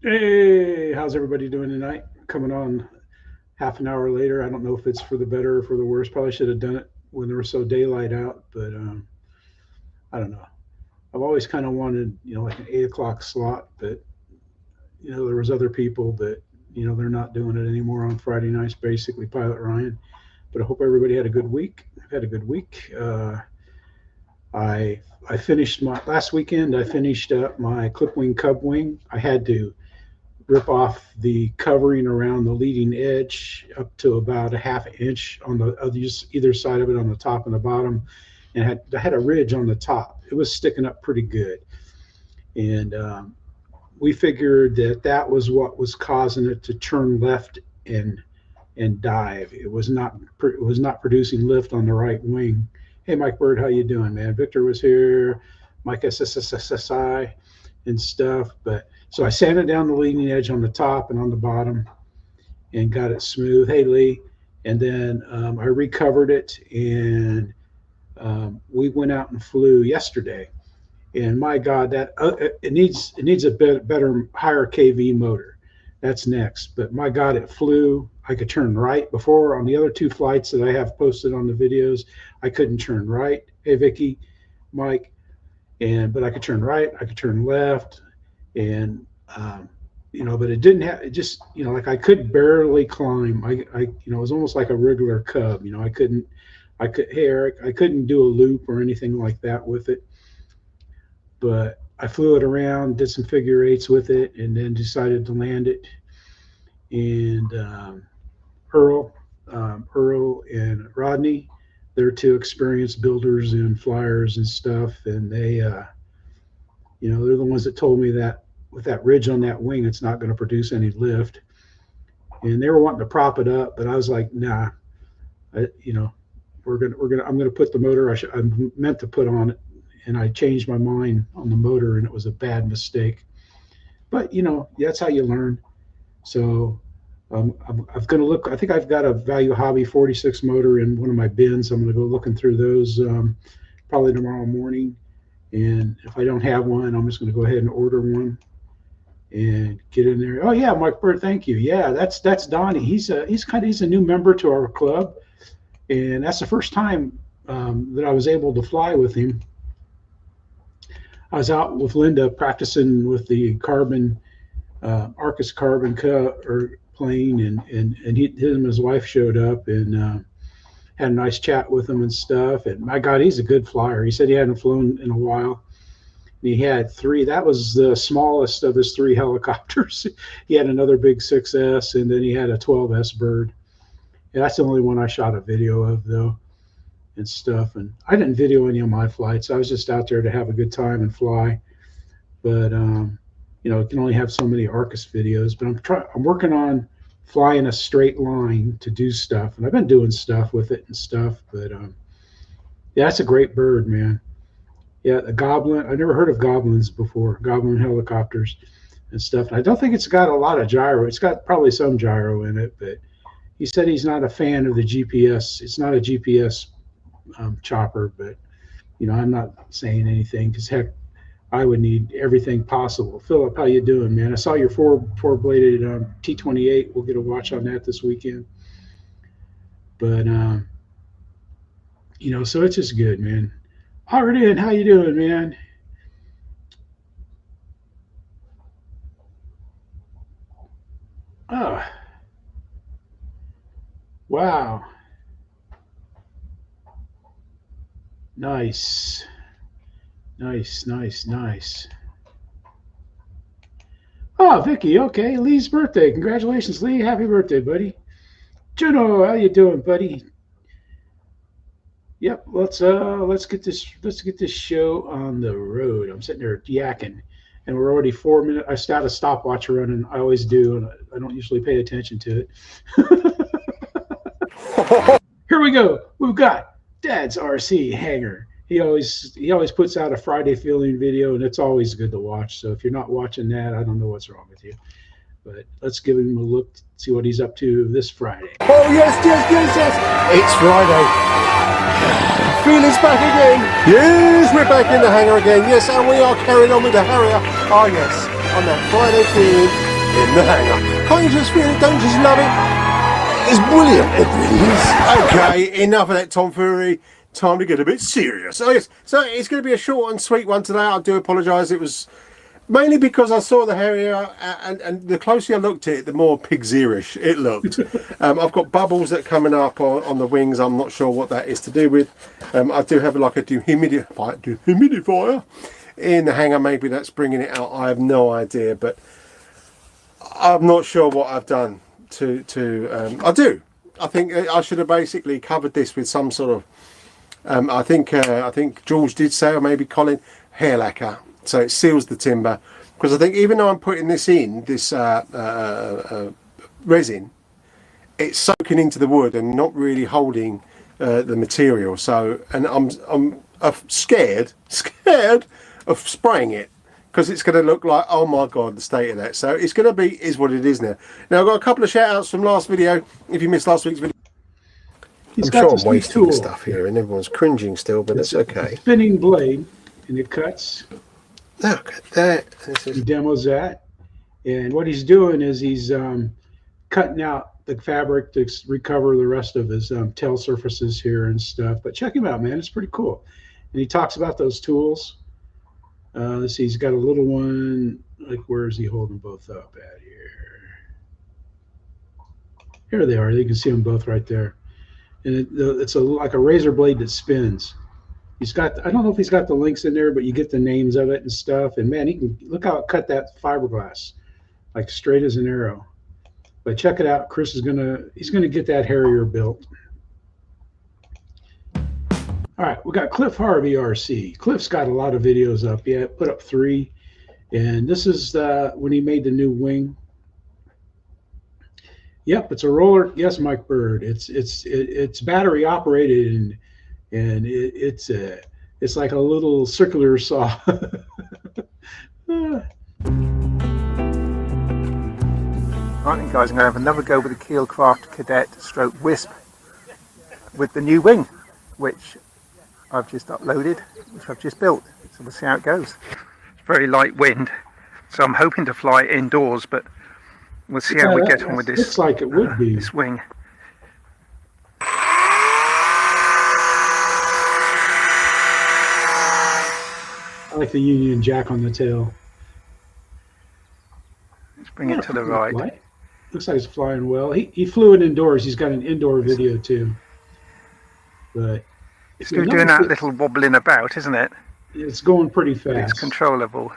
Hey, how's everybody doing tonight? Coming on half an hour later. I don't know if it's for the better or for the worse. Probably should have done it when there was so daylight out, but I don't know. I've always kind of wanted, like an 8 o'clock slot, but there was other people that, they're not doing it anymore on Friday nights. Basically, Pilot Ryan. But I hope everybody had a good week. I've had a good week. I finished my last weekend. I finished up my clip wing cub wing. I had to rip off the covering around the leading edge up to about a half inch on the either side of it on the top and the bottom, and I had a ridge on the top. It was sticking up pretty good, and we figured that that was what was causing it to turn left and dive. It was not producing lift on the right wing. Hey, Mike Bird, how you doing, man? Victor was here, Mike SSSSI and stuff, but so I sanded down the leading edge on the top and on the bottom and got it smooth. Hey, Lee. And then I recovered it, and we went out and flew yesterday. And my God, that it needs a better, higher KV motor. That's next. But my God, it flew. I could turn right. Before, on the other two flights that I have posted on the videos, I couldn't turn right. Hey, Vicky, Mike, but I could turn right. I could turn left, and but it didn't have. It just, like I could barely climb. It was almost like a regular cub. I couldn't. Hey, Eric, I couldn't do a loop or anything like that with it. But I flew it around, did some figure eights with it, and then decided to land it. And Earl and Rodney, they're two experienced builders and flyers and stuff, and they're the ones that told me that with that ridge on that wing, it's not going to produce any lift. And they were wanting to prop it up, but I was like, nah, I'm gonna put the motor I meant to put on it, and I changed my mind on the motor, and it was a bad mistake. But that's how you learn. So I'm going to look. I think I've got a Value Hobby 46 motor in one of my bins. I'm going to go looking through those probably tomorrow morning. And if I don't have one, I'm just going to go ahead and order one and get in there. Oh yeah, Mike Bird, thank you. Yeah, that's Donnie. He's a new member to our club, and that's the first time that I was able to fly with him. I was out with Linda practicing with the carbon Arcus carbon plane, and him and his wife showed up and had a nice chat with him and stuff. And my God, he's a good flyer. He said he hadn't flown in a while. And he had three. That was the smallest of his three helicopters. He had another big 6S, and then he had a 12S Bird. And that's the only one I shot a video of, though, and stuff. And I didn't video any of my flights. I was just out there to have a good time and fly. But it can only have so many Arcus videos. But I'm working on flying a straight line to do stuff, and I've been doing stuff with it and stuff. But yeah, that's a great bird, man. Yeah, the Goblin. I never heard of Goblins before. Goblin helicopters and stuff. And I don't think it's got a lot of gyro. It's got probably some gyro in it, but he said he's not a fan of the GPS. It's not a GPS chopper, but I'm not saying anything because heck, I would need everything possible. Philip, how you doing, man? I saw your four-bladed T-28. We'll get a watch on that this weekend. But so it's just good, man. Harvey, how you doing, man? Oh, wow. Nice. Nice, nice, nice. Oh, Vicky, okay. Lee's birthday. Congratulations, Lee. Happy birthday, buddy. Juno, how you doing, buddy? Yep, let's get this show on the road. I'm sitting there yakking, and we're already 4 minutes. I started a stopwatch running. I always do, and I don't usually pay attention to it. Here we go. We've got Dad's RC Hangar. He always puts out a Friday feeling video, and it's always good to watch. So if you're not watching that, I don't know what's wrong with you. But let's give him a look, see what he's up to this Friday. Oh yes, it's Friday. Feeling's back again. Yes, we're back in the hangar again. Yes, and we are carrying on with the Harrier. Oh yes, on that Friday feeling. in the hangar. Can't you just feel it? Don't you just love it? It's brilliant, it really is. Okay, enough of that tomfoolery. Time to get a bit serious. Oh yes, so it's going to be a short and sweet one today. I do apologise. It was mainly because I saw the Harrier, and the closer I looked at it, the more pig's earish it looked. I've got bubbles that are coming up on the wings. I'm not sure what that is to do with. I do have like a dehumidifier in the hangar. Maybe that's bringing it out. I have no idea, but I'm not sure what I've done I do. I think I should have basically covered this with some sort of I think George did say, or maybe Colin, hair lacquer, so it seals the timber. Because I think even though I'm putting this in, this resin, it's soaking into the wood and not really holding the material. So, and I'm scared of spraying it, because it's going to look like, oh my god, the state of that. So it's going to be is what it is now. Now I've got a couple of shout outs from last video. If you missed last week's video, I'm sure I'm wasting stuff here and everyone's cringing still, but that's okay. Spinning blade, and it cuts. Look at that. He demos that, and what he's doing is he's cutting out the fabric to recover the rest of his tail surfaces here and stuff. But check him out, man. It's pretty cool. And he talks about those tools. Let's see, he's got a little one. Like, where is he holding both up at here? Here they are. You can see them both right there. And it's like a razor blade that spins. He's got, I don't know if he's got the links in there, but you get the names of it and stuff. And man, he can, look how it cut that fiberglass, like straight as an arrow. But check it out. Chris is he's gonna get that Harrier built. All right, we got Cliff Harvey RC. Cliff's got a lot of videos up. Yeah, put up 3. And this is when he made the new wing. Yep, it's a roller. Yes, Mike Bird. It's battery operated, and it's like a little circular saw. Right then guys, I'm going to have another go with the KeilKraft Cadet stroke Wisp with the new wing, which I've just uploaded, which I've just built. So we'll see how it goes. It's very light wind, so I'm hoping to fly indoors, but we'll see how we get on with this. Looks like it would be. This wing. I like the Union Jack on the tail. Let's bring it to the right. Looks like it's flying well. He flew it indoors. He's got an indoor video too. But it's doing that little wobbling about, isn't it? It's going pretty fast. But it's controllable.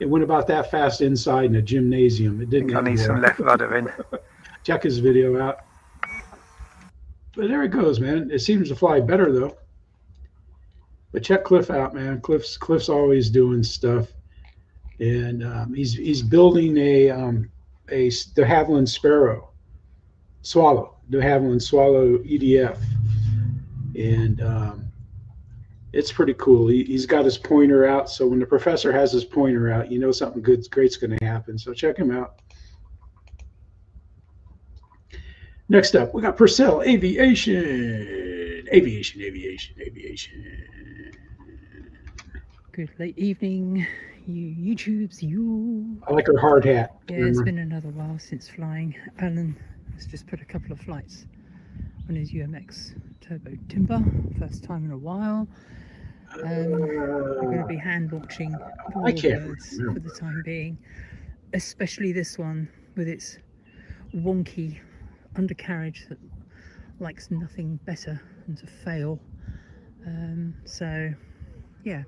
It went about that fast inside in a gymnasium. It didn't. I need some left rudder in. Check his video out. But there it goes, man. It seems to fly better though. But check Cliff out, man. Cliff's always doing stuff, and he's building a de Havilland Swallow, de Havilland Swallow EDF, and it's pretty cool. He's got his pointer out, so when the professor has his pointer out, you know something great's going to happen. So check him out. Next up, we got Purcell Aviation. Good late evening, you YouTubes, you. I like her hard hat. Yeah, it's been another while since flying. Alan has just put a couple of flights on his UMX Turbo Timber, first time in a while. We're going to be hand launching all of those for the time being, especially this one with its wonky undercarriage that likes nothing better than to fail. So yeah,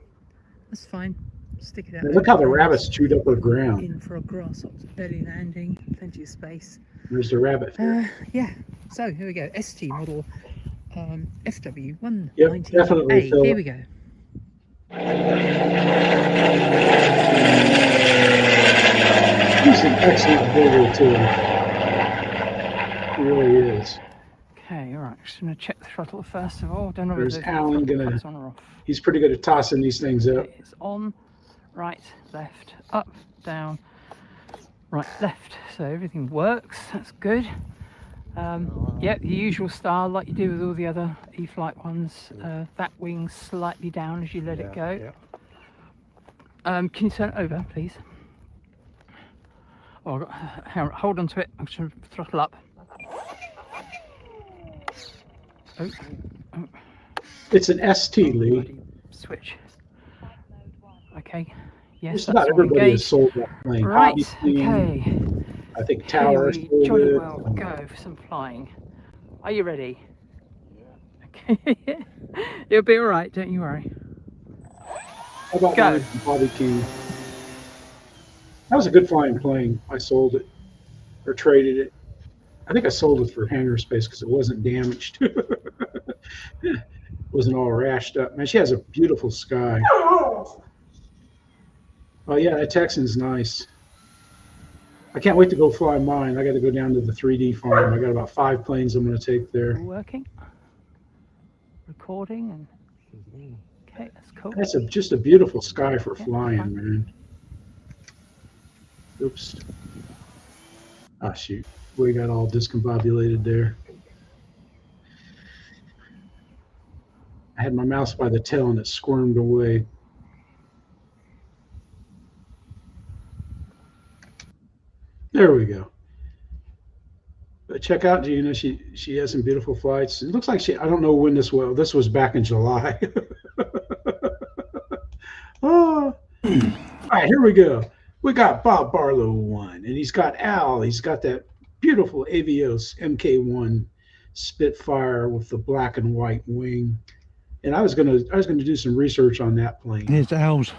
that's fine. Stick it out. Look how the rabbits chewed up the ground. In for a grasshopper's belly landing, plenty of space. There's the rabbit. Yeah. So here we go. ST model FW190A. Yep, definitely. Here we go. He's an excellent builder too. He really is. Okay, all right. Just gonna check the throttle first of all. Don't know There's whether Alan the gonna. on or off. He's pretty good at tossing these things up. It's on, right, left, up, down, right, left. So everything works. That's good. Yep, the usual style like you do with all the other E-flite ones. That wing slightly down as you let it go. Can you turn it over, please? Oh, hang on, hold on to it. I'm just going to throttle up. Oh, oh. It's an ST, Lee. Bloody switch. Okay. Yes, Just that's about all everybody has engaged. sold that plane. Right. Hobbyking, Okay. I think Here Tower we sold jolly it. well go for some flying. Are you ready? Yeah. Okay. You'll be all right. Don't you worry. How about Go. mine from Hobbyking? That was a good flying plane. I sold it or traded it. I think I sold it for hangar space because it wasn't damaged. It wasn't all rashed up. Man, she has a beautiful sky. Oh yeah, that Texan's nice. I can't wait to go fly mine. I got to go down to the 3D farm. I got about 5 planes I'm going to take there. All working. Recording and okay, that's cool. That's just a beautiful sky for flying, man. Oops. Ah, shoot. We got all discombobulated there. I had my mouse by the tail and it squirmed away. There we go. But check out Gina. She has some beautiful flights. It looks like I don't know when this was. This was back in July. Oh. All right, here we go. We got Bob Barlow 1, and he's got Al. He's got that beautiful AVIOS MK1 Spitfire with the black and white wing. And I was gonna do some research on that plane. Here's Al's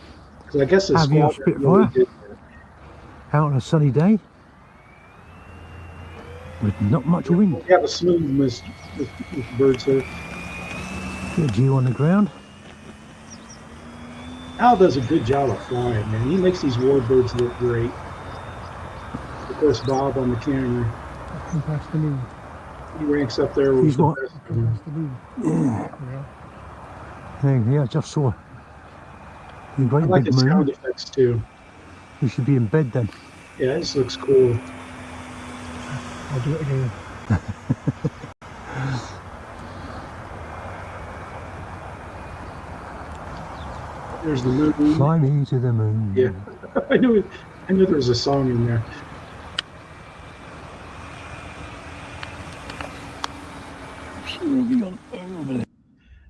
Because I guess the AVIOS squadron Spitfire. really did that. out on a sunny day with not much wind. We have a smooth with birds there. Get a G on the ground. Al does a good job of flying, man. He makes these warbirds look great. Of course, Bob on the camera. Past the moon. He ranks up there with He's the what? best of them. Past the moon. Yeah, I just saw the I great like big the sound moon. effects too. We should be in bed then. Yeah, this looks cool. I'll do it again. There's the moon. Fly me to the moon. Yeah, I knew there was a song in there.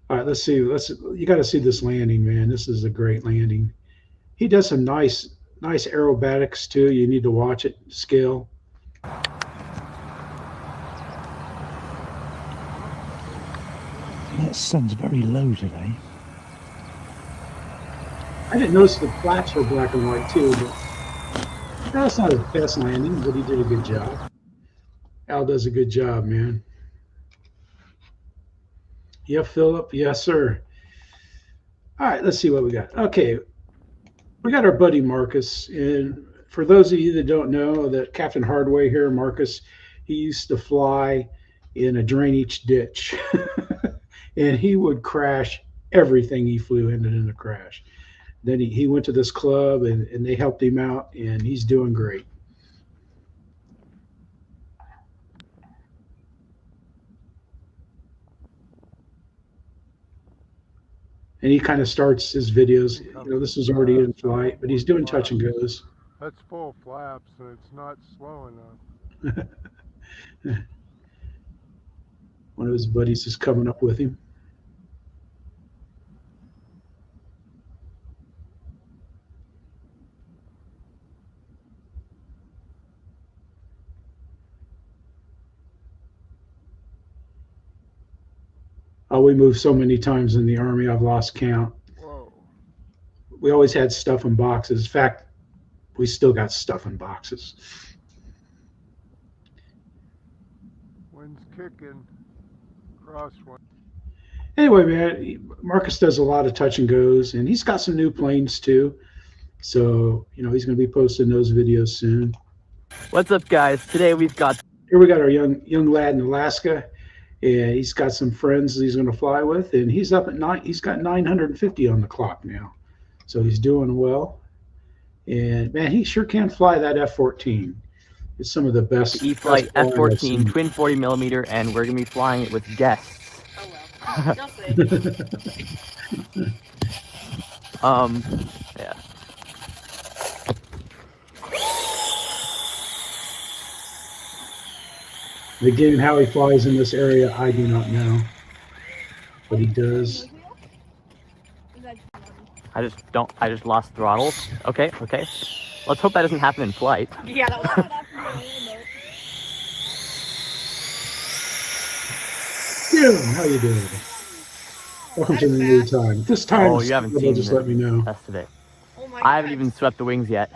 All right, let's see. You got to see this landing, man. This is a great landing. He does some nice aerobatics too. You need to watch it scale. That sun's very low today. I didn't notice the flaps were black and white too, but that's not his best landing, but he did a good job. Al does a good job, man. Yeah, Philip. Yes, sir. All right, let's see what we got. Okay, we got our buddy Marcus. And for those of you that don't know, that Captain Hardway here, Marcus, he used to fly in a drainage ditch. And he would crash everything he flew in a crash. Then he went to this club and they helped him out, and he's doing great. And he kind of starts his videos. You know, this is already in flight, but he's doing touch and goes. That's full flaps and it's not slow enough. One of his buddies is coming up with him. Oh, we moved so many times in the Army, I've lost count. Whoa. We always had stuff in boxes. In fact, we still got stuff in boxes. Wind's kicking. Crosswind. Anyway, man, Marcus does a lot of touch and goes, and he's got some new planes too. So, you know, he's going to be posting those videos soon. What's up, guys? Today we've got Here we got our young lad in Alaska, and he's got some friends he's going to fly with, and he's up at night. He's got 950 on the clock now, so he's doing well. And man, he sure can fly that F-14. It's some of the best. E-Flight best flying I've F-14 seen. twin 40mm, and we're gonna be flying it with guests. Oh well, you'll see. Yeah. Again, how he flies in this area, I do not know, but he does. I just lost throttle. Okay, okay. Let's hope that doesn't happen in flight. Yeah, that was Jim, how you doing? Welcome to the new time. This time, Oh, you haven't they'll seen just the let me know. test of it. Oh my I haven't God. even swept the wings yet.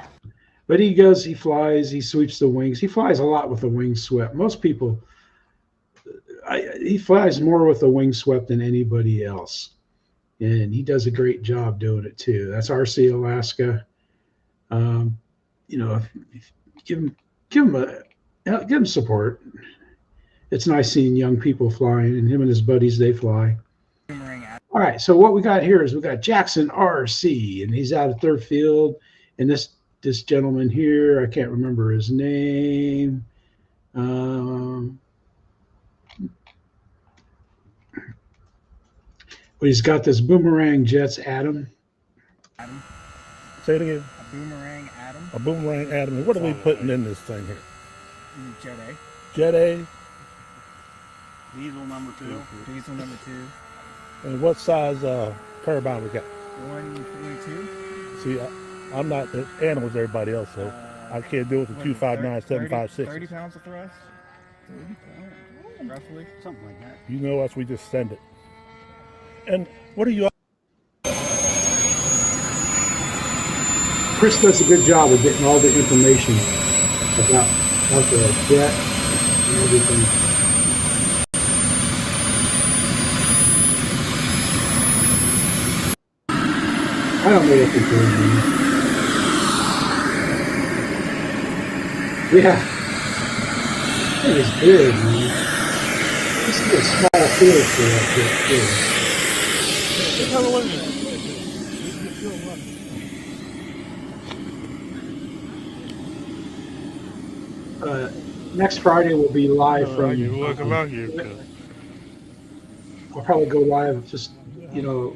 But he goes, he flies, he sweeps the wings. He flies a lot with the wings swept. Most people, he flies more with the wings swept than anybody else. And he does a great job doing it too. That's RC Alaska. You know, give him support. It's nice seeing young people flying, and him and his buddies, they fly. All right, so what we got here is we got Jackson RC, and he's out of third field. And this gentleman here, I can't remember his name. But he's got this Boomerang Jets Adam. Say it again. A boomerang atom. A boomerang atom. What are we putting in this thing here? Jet A. Jet A. Diesel number 2. Diesel number 2. And what size turbine we got? 142. See, I'm not as animal as everybody else, so I can't do it with the 259, 756. 30 pounds of thrust? 30 pounds, roughly. Something like that. You know us, we just send it. And what are you? Chris does a good job of getting all the information about the jet and everything. I don't know what they're doing, man. Yeah. That is big, man. This is a small field for that jet, too. Next Friday we'll be live from. I'll probably go live just, you know,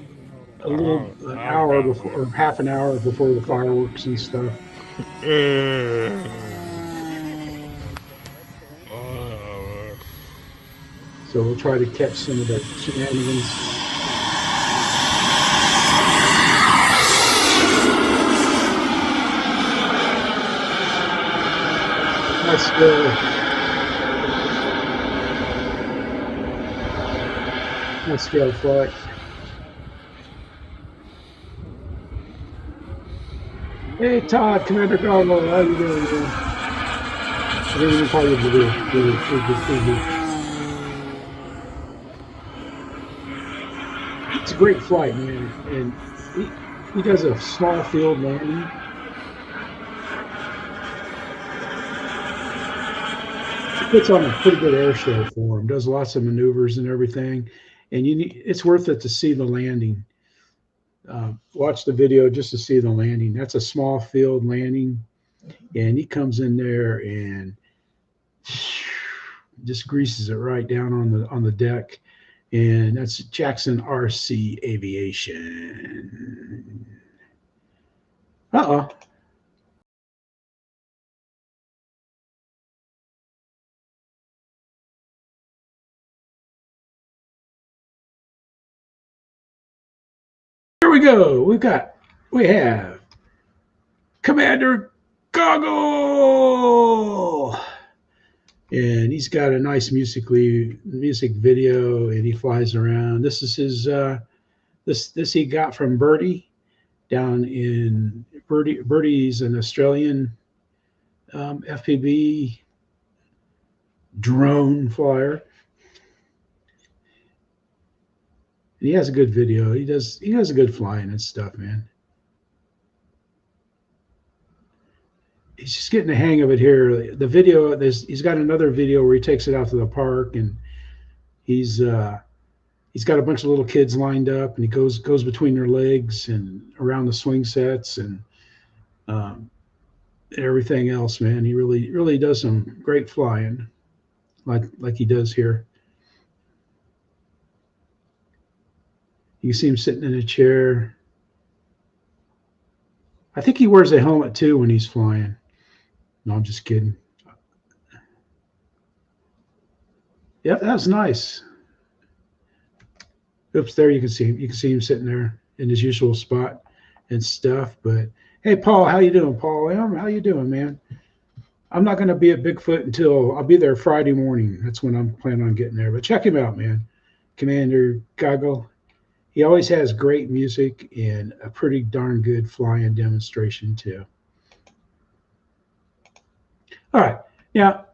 an hour before, or half an hour before the fireworks and stuff. So we'll try to catch some of the shenanigans. Let's go. Let's go, flight. Hey, Todd, Commander Goggle, how you doing? I didn't even call you to do. It's a great flight, man, and he does a small field landing. Puts on a pretty good air show for him. Does lots of maneuvers and everything, and it's worth it to see the landing. Watch the video just to see the landing. That's a small field landing, and he comes in there and just greases it right down on the deck. And that's Jackson RC Aviation. Uh-oh. Here we go. We have Commander Goggle, and he's got a nice music video, and he flies around. This is his this he got from Birdie down in Birdie's an Australian FPV drone flyer. He has a good video. He has a good flying and stuff, man. He's just getting the hang of it here. The video, he's got another video where he takes it out to the park, and he's got a bunch of little kids lined up, and he goes between their legs and around the swing sets and everything else, man. He really does some great flying, like he does here. You see him sitting in a chair. I think he wears a helmet too when he's flying. No, I'm just kidding. Yep, that was nice. Oops, there you can see him. You can see him sitting there in his usual spot and stuff. But hey, Paul, how you doing, Paul M? How you doing, man? I'm not going to be at Bigfoot until I'll be there Friday morning. That's when I'm planning on getting there. But check him out, man. Commander Goggle. He always has great music and a pretty darn good flying demonstration too. All right, now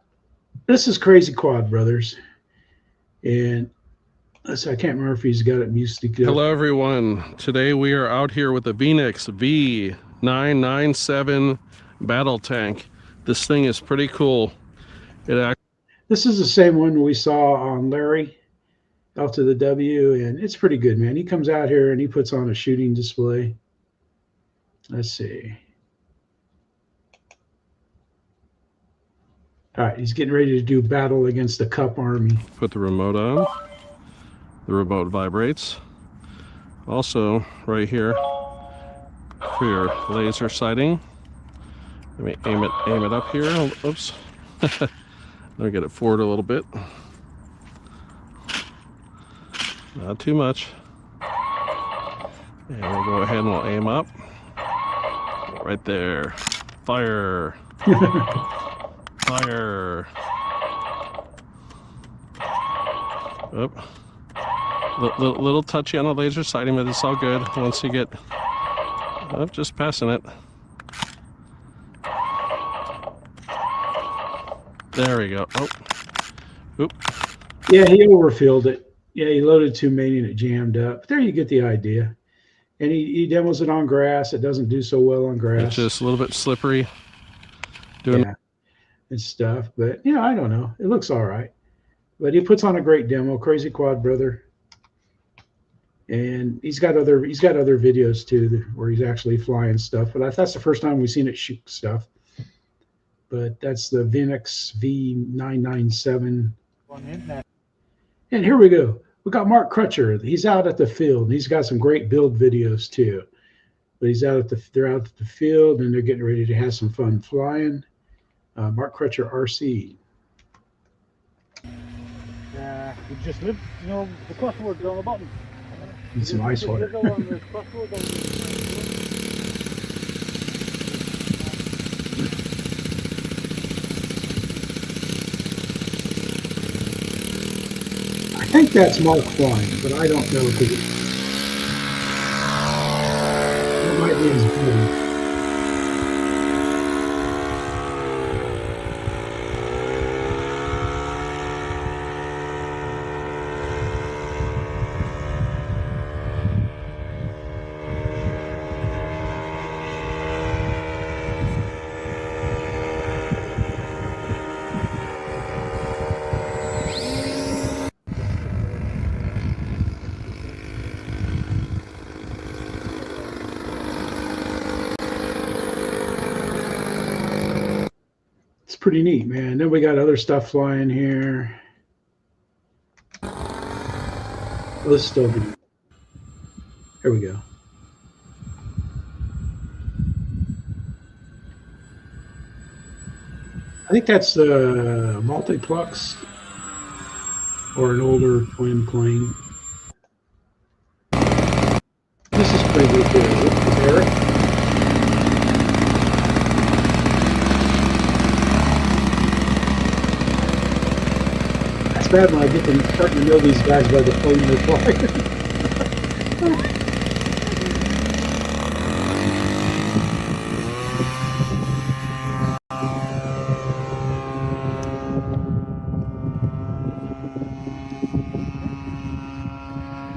this is Crazy Quad Brothers, and I can't remember if he's got it music. Hello everyone. Today we are out here with the VEENIIX V997 battle tank. This thing is pretty cool. This is the same one we saw on Larry off to the W, and it's pretty good, man. He comes out here and he puts on a shooting display. Let's see. All right, he's getting ready to do battle against the Cup Army. Put the remote on. The remote vibrates. Also, right here for your laser sighting. Let me aim it up here. Oops. Let me get it forward a little bit. Not too much. And we'll go ahead and we'll aim up. Right there. Fire. Fire. Oop. Little touchy on the laser sighting, but it's all good once you get up, just passing it. There we go. Oh. Oop. Yeah, he overfilled it. Yeah, he loaded too many and it jammed up. But there you get the idea. And he demos it on grass. It doesn't do so well on grass. It's just a little bit slippery. Yeah, and stuff. But, you know, I don't know. It looks all right. But he puts on a great demo, Crazy Quad Brother. And he's got other videos too where he's actually flying stuff. But that's the first time we've seen it shoot stuff. But that's the VEENIIX V997. And here we go. We got Mark Crutcher. He's out at the field. And he's got some great build videos too. But they're out at the field and they're getting ready to have some fun flying. Mark Crutcher RC. We just lived, you know, the crossroads on the bottom. Need some ice water. I think that's Mark flying, but I don't know because it might be his buddy. Pretty neat, man. Then we got other stuff flying here. Let's still be. Here we go. I think that's the multiplex or an older twin plane. This is pretty good here. Eric. Bad when I get to starting to know these guys by the plane they're flying.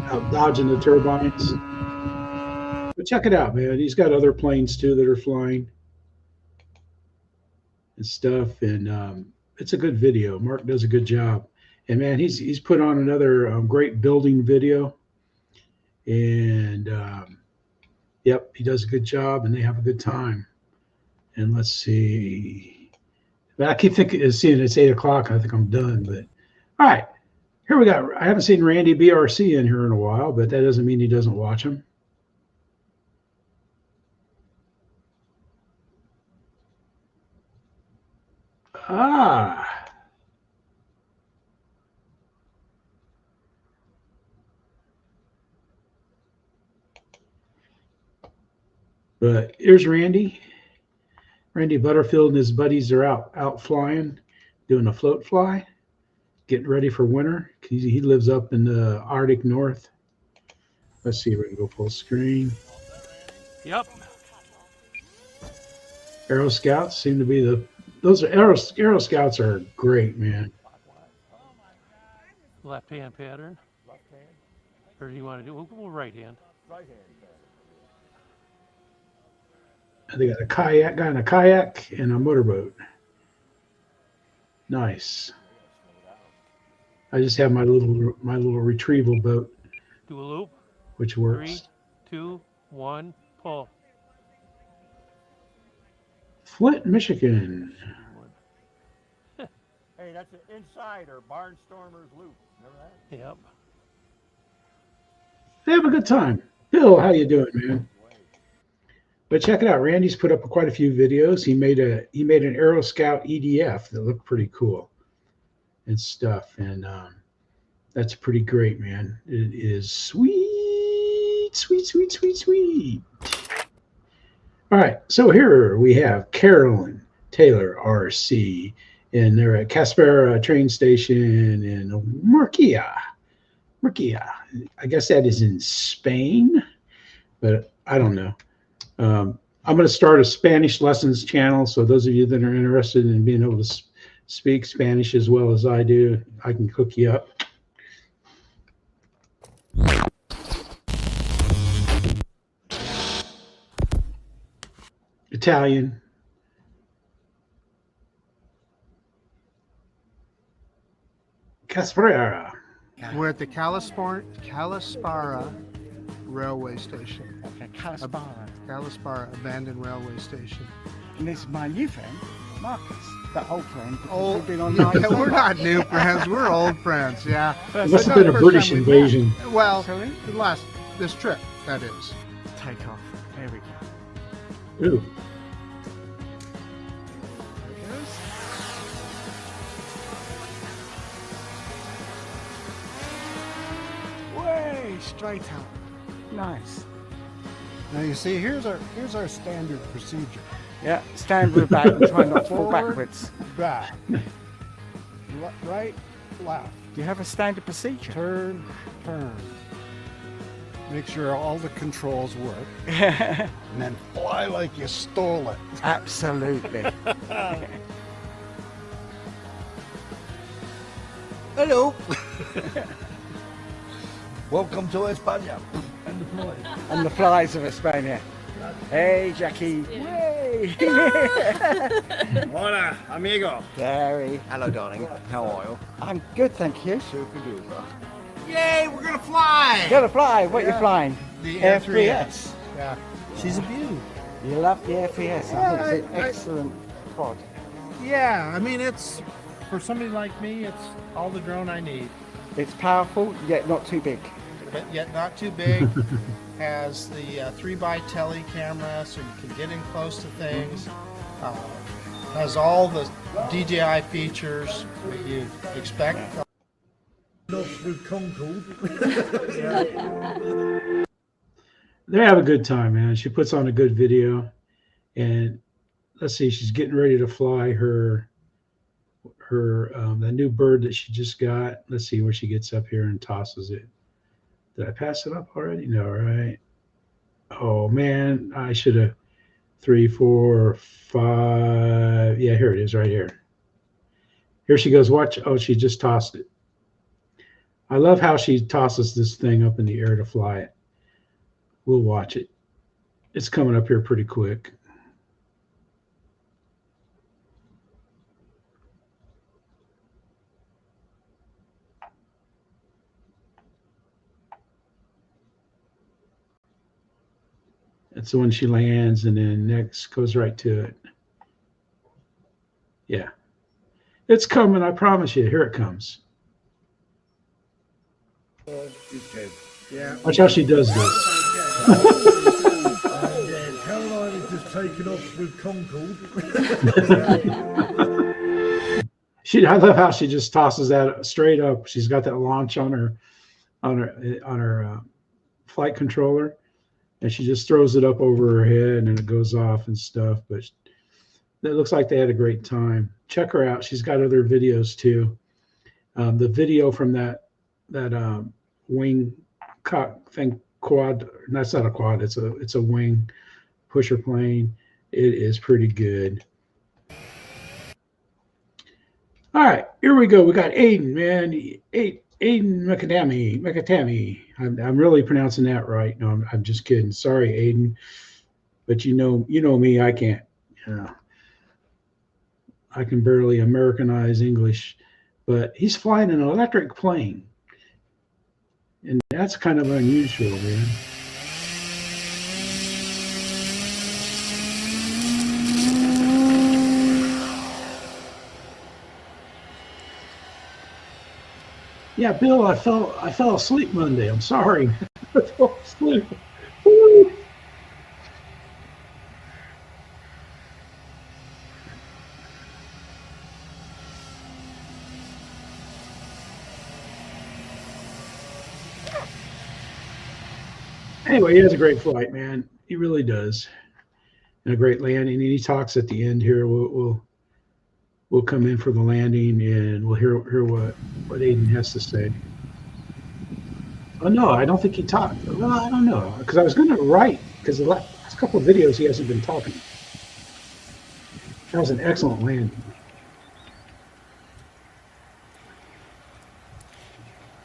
Out dodging the turbines. But check it out, man. He's got other planes too that are flying and stuff, and it's a good video. Mark does a good job. And man, he's put on another great building video, and yep, he does a good job, and they have a good time. And let's see, but I keep seeing it's 8 o'clock. I think I'm done. But all right, here we go. I haven't seen RandyB RC in here in a while, but that doesn't mean he doesn't watch them. Ah. But here's Randy. Randy Butterfield and his buddies are out flying, doing a float fly, getting ready for winter. He lives up in the Arctic North. Let's see if we can go full screen. Yep. Aero Scouts seem to be those are Aero Scouts are great, man. Left hand pattern. Or do you want to do right hand? Right hand. They got a kayak, guy in a kayak and a motorboat. Nice. I just have my little retrieval boat. Do a loop. Which works. 3, 2, 1, pull. Flint, Michigan. Hey, that's an insider barnstormer's loop. Remember that? Yep. They have a good time. Bill, how you doing, man? But check it out. Randy's put up quite a few videos. He made an Aero Scout EDF that looked pretty cool and stuff. And that's pretty great, man. It is sweet, sweet, sweet, sweet, sweet. All right. So here we have Carolyn Taylor RC, and they're at Calasparra train station in Murcia. I guess that is in Spain, but I don't know. I'm going to start a Spanish lessons channel, so those of you that are interested in being able to speak Spanish as well as I do, I can cook you up. Italian. Calasparra. We're at the Calasparra railway station. Okay, Calasparra. Calasparra abandoned railway station. And this is my new friend, Marcus, the old friend. Oh, We've been on no, we're not new friends. We're old friends. Yeah. It must have been a British invasion. Well, this trip, that is. Take off. There we go. Ooh. Way straight up. Nice. Now you see, here's our standard procedure. Yeah, stand with back and try not to fall Forward, backwards. Back. Right, left. Do you have a standard procedure? Turn. Make sure all the controls work. Yeah. And then fly like you stole it. Absolutely. Hello. Welcome to España. And the flies of España. Hey, Jackie. Yay. Hola, amigo. Gary. Hello, darling. How are you? I'm good, thank you. Super duper. Yay, we're gonna fly! Gonna fly. What are you flying? The F3S. Yeah. She's a beauty. You love the F3S. I think it's an excellent quad. Yeah, I mean, it's, for somebody like me, it's all the drone I need. It's powerful, yet not too big. But yet not too big. Has the 3x tele camera, so you can get in close to things. Has all the DJI features that you expect. With Concord. They have a good time, man. She puts on a good video, and let's see, she's getting ready to fly her the new bird that she just got. Let's see where she gets up here and tosses it. Did I pass it up already? No, right? Oh man, I should have 3, 4, 5. Yeah, here it is, right here. Here she goes. Watch. Oh, she just tossed it. I love how she tosses this thing up in the air to fly it. We'll watch it. It's coming up here pretty quick. That's the one she lands, and then next goes right to it. Yeah. It's coming, I promise you. Here it comes. Yeah. Watch how she does this. Caroline has just taken off with Concord. I love how she just tosses that straight up. She's got that launch on her flight controller, and she just throws it up over her head and it goes off and stuff. But it looks like they had a great time. Check her out. She's got other videos too. The video from that wing cock thing, quad. That's not a quad. It's a wing pusher plane. It is pretty good. All right, here we go. We got Aidan, man. Aidan mcatamney. I'm really pronouncing that right. No, I'm just kidding. Sorry, Aidan. But you know me. I can't. I can barely Americanize English. But he's flying an electric plane, and that's kind of unusual, man. Yeah, Bill, I fell asleep Monday. I'm sorry. I fell asleep. Woo. Anyway, he has a great flight, man. He really does, and a great landing. And he talks at the end here. We'll come in for the landing, and we'll hear what Aidan has to say. Oh no, I don't think he talked. Well, I don't know, because I was going to write, because the last couple of videos he hasn't been talking. That was an excellent landing.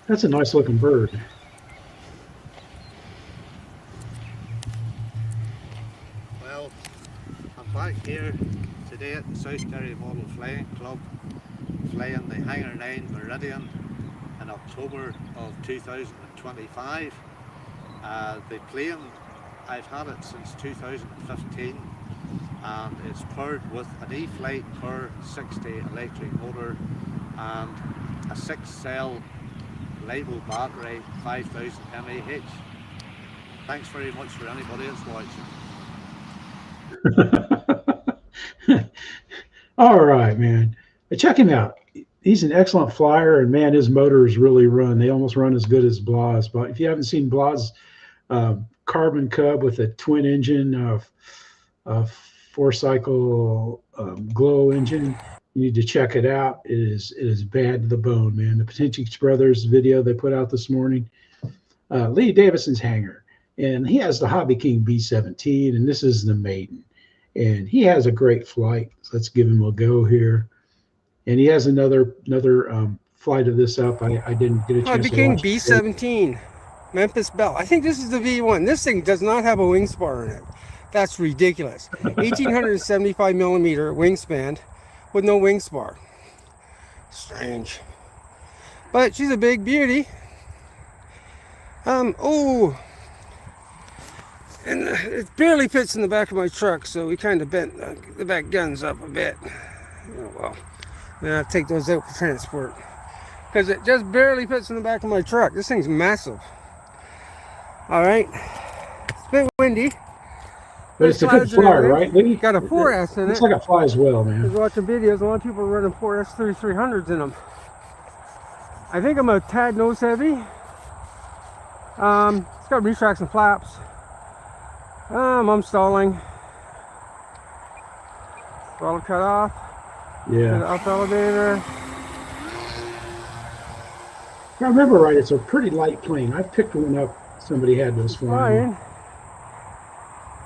That's a nice looking bird. Well, I'm back here today at the South Derry Model Flying Club, flying the Hangar 9 Meridian in October of 2025. The plane, I've had it since 2015, and it's powered with an E-Flight Power 60 electric motor and a 6-cell LiPo battery, 5000 mAh. Thanks very much for anybody that's watching. All right, man. Check him out. He's an excellent flyer, and man, his motors really run. They almost run as good as Blah's. But if you haven't seen Blah's Carbon Cub with a twin engine of 4-cycle glow engine, you need to check it out. It is bad to the bone, man. The Potentics Brothers video they put out this morning. Lee Davidson's Hangar, and he has the Hobbyking B-17, and this is the maiden. And he has a great flight. So let's give him a go here. And he has another flight of this up. I didn't get a chance to watch. Hobbyking B-17, Memphis Belle. I think this is the V1. This thing does not have a wing spar in it. That's ridiculous. 1875 millimeter wingspan with no wing spar. Strange. But she's a big beauty. Oh. And it barely fits in the back of my truck, so we kind of bent the back guns up a bit. Oh, well, then I'll take those out for transport, because it just barely fits in the back of my truck. This thing's massive. All right, it's a bit windy. But it's a good flyer, right, Lee? Got a 4S in it. Looks like it flies well, man. I was watching videos. A lot of people are running 4S 3300s in them. I think I'm a tad nose heavy. It's got retracts and flaps. I'm stalling. Throttle cut off. Yeah. Up elevator. If I remember right, it's a pretty light plane. I picked one up. Somebody had those flying.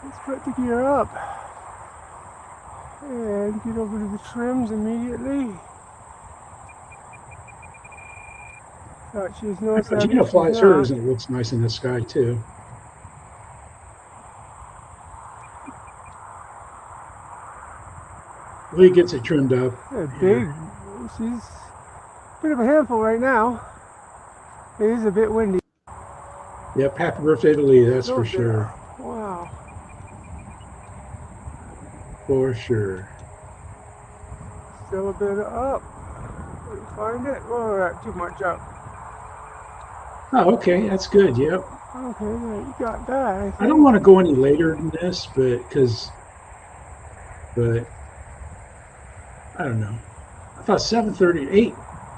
Let's put the gear up and get over to the trims immediately. Gina flies hers, and it looks nice in the sky too. Lee gets it trimmed up. Yeah, big. She's a bit of a handful right now. It is a bit windy. Yep, happy birthday to Lee, that's for sure. Wow. For sure. Still a bit up. Find it? Oh, that's too much up. Oh, okay, that's good, yep. Okay, you got that. I don't want to go any later than this, but I don't know. I thought 7:30, 8.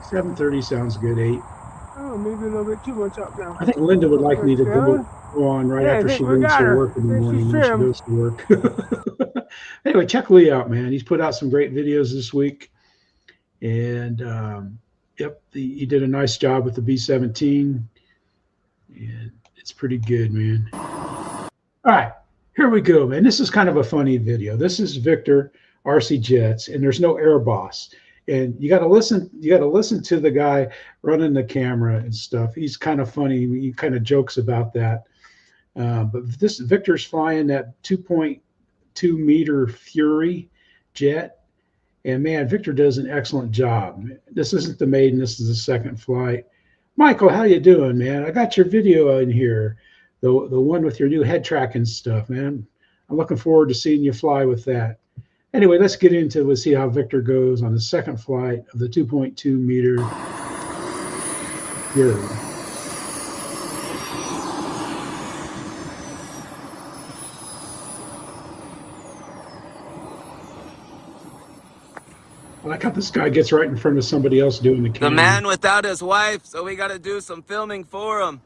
7:30 sounds good, 8. Oh, maybe a little bit too much up now. I think Linda would like me to go on right after she leaves for work in the morning when she goes to work. Anyway, check Lee out, man. He's put out some great videos this week. And, yep, he did a nice job with the B-17. And it's pretty good, man. All right, here we go, man. This is kind of a funny video. This is Victor RC Jets, and there's no air boss. And you got to listen to the guy running the camera and stuff. He's kind of funny. He kind of jokes about that. But this Victor's flying that 2.2 meter Fury jet. And man, Victor does an excellent job. This isn't the maiden, this is the second flight. Michael, how you doing, man? I got your video in here, the one with your new head track and stuff, man. I'm looking forward to seeing you fly with that. Anyway, let's get into it. We'll see how Victor goes on the second flight of the 2.2 meter Fury. I like how this guy gets right in front of somebody else doing the camera. The man without his wife, so we got to do some filming for him.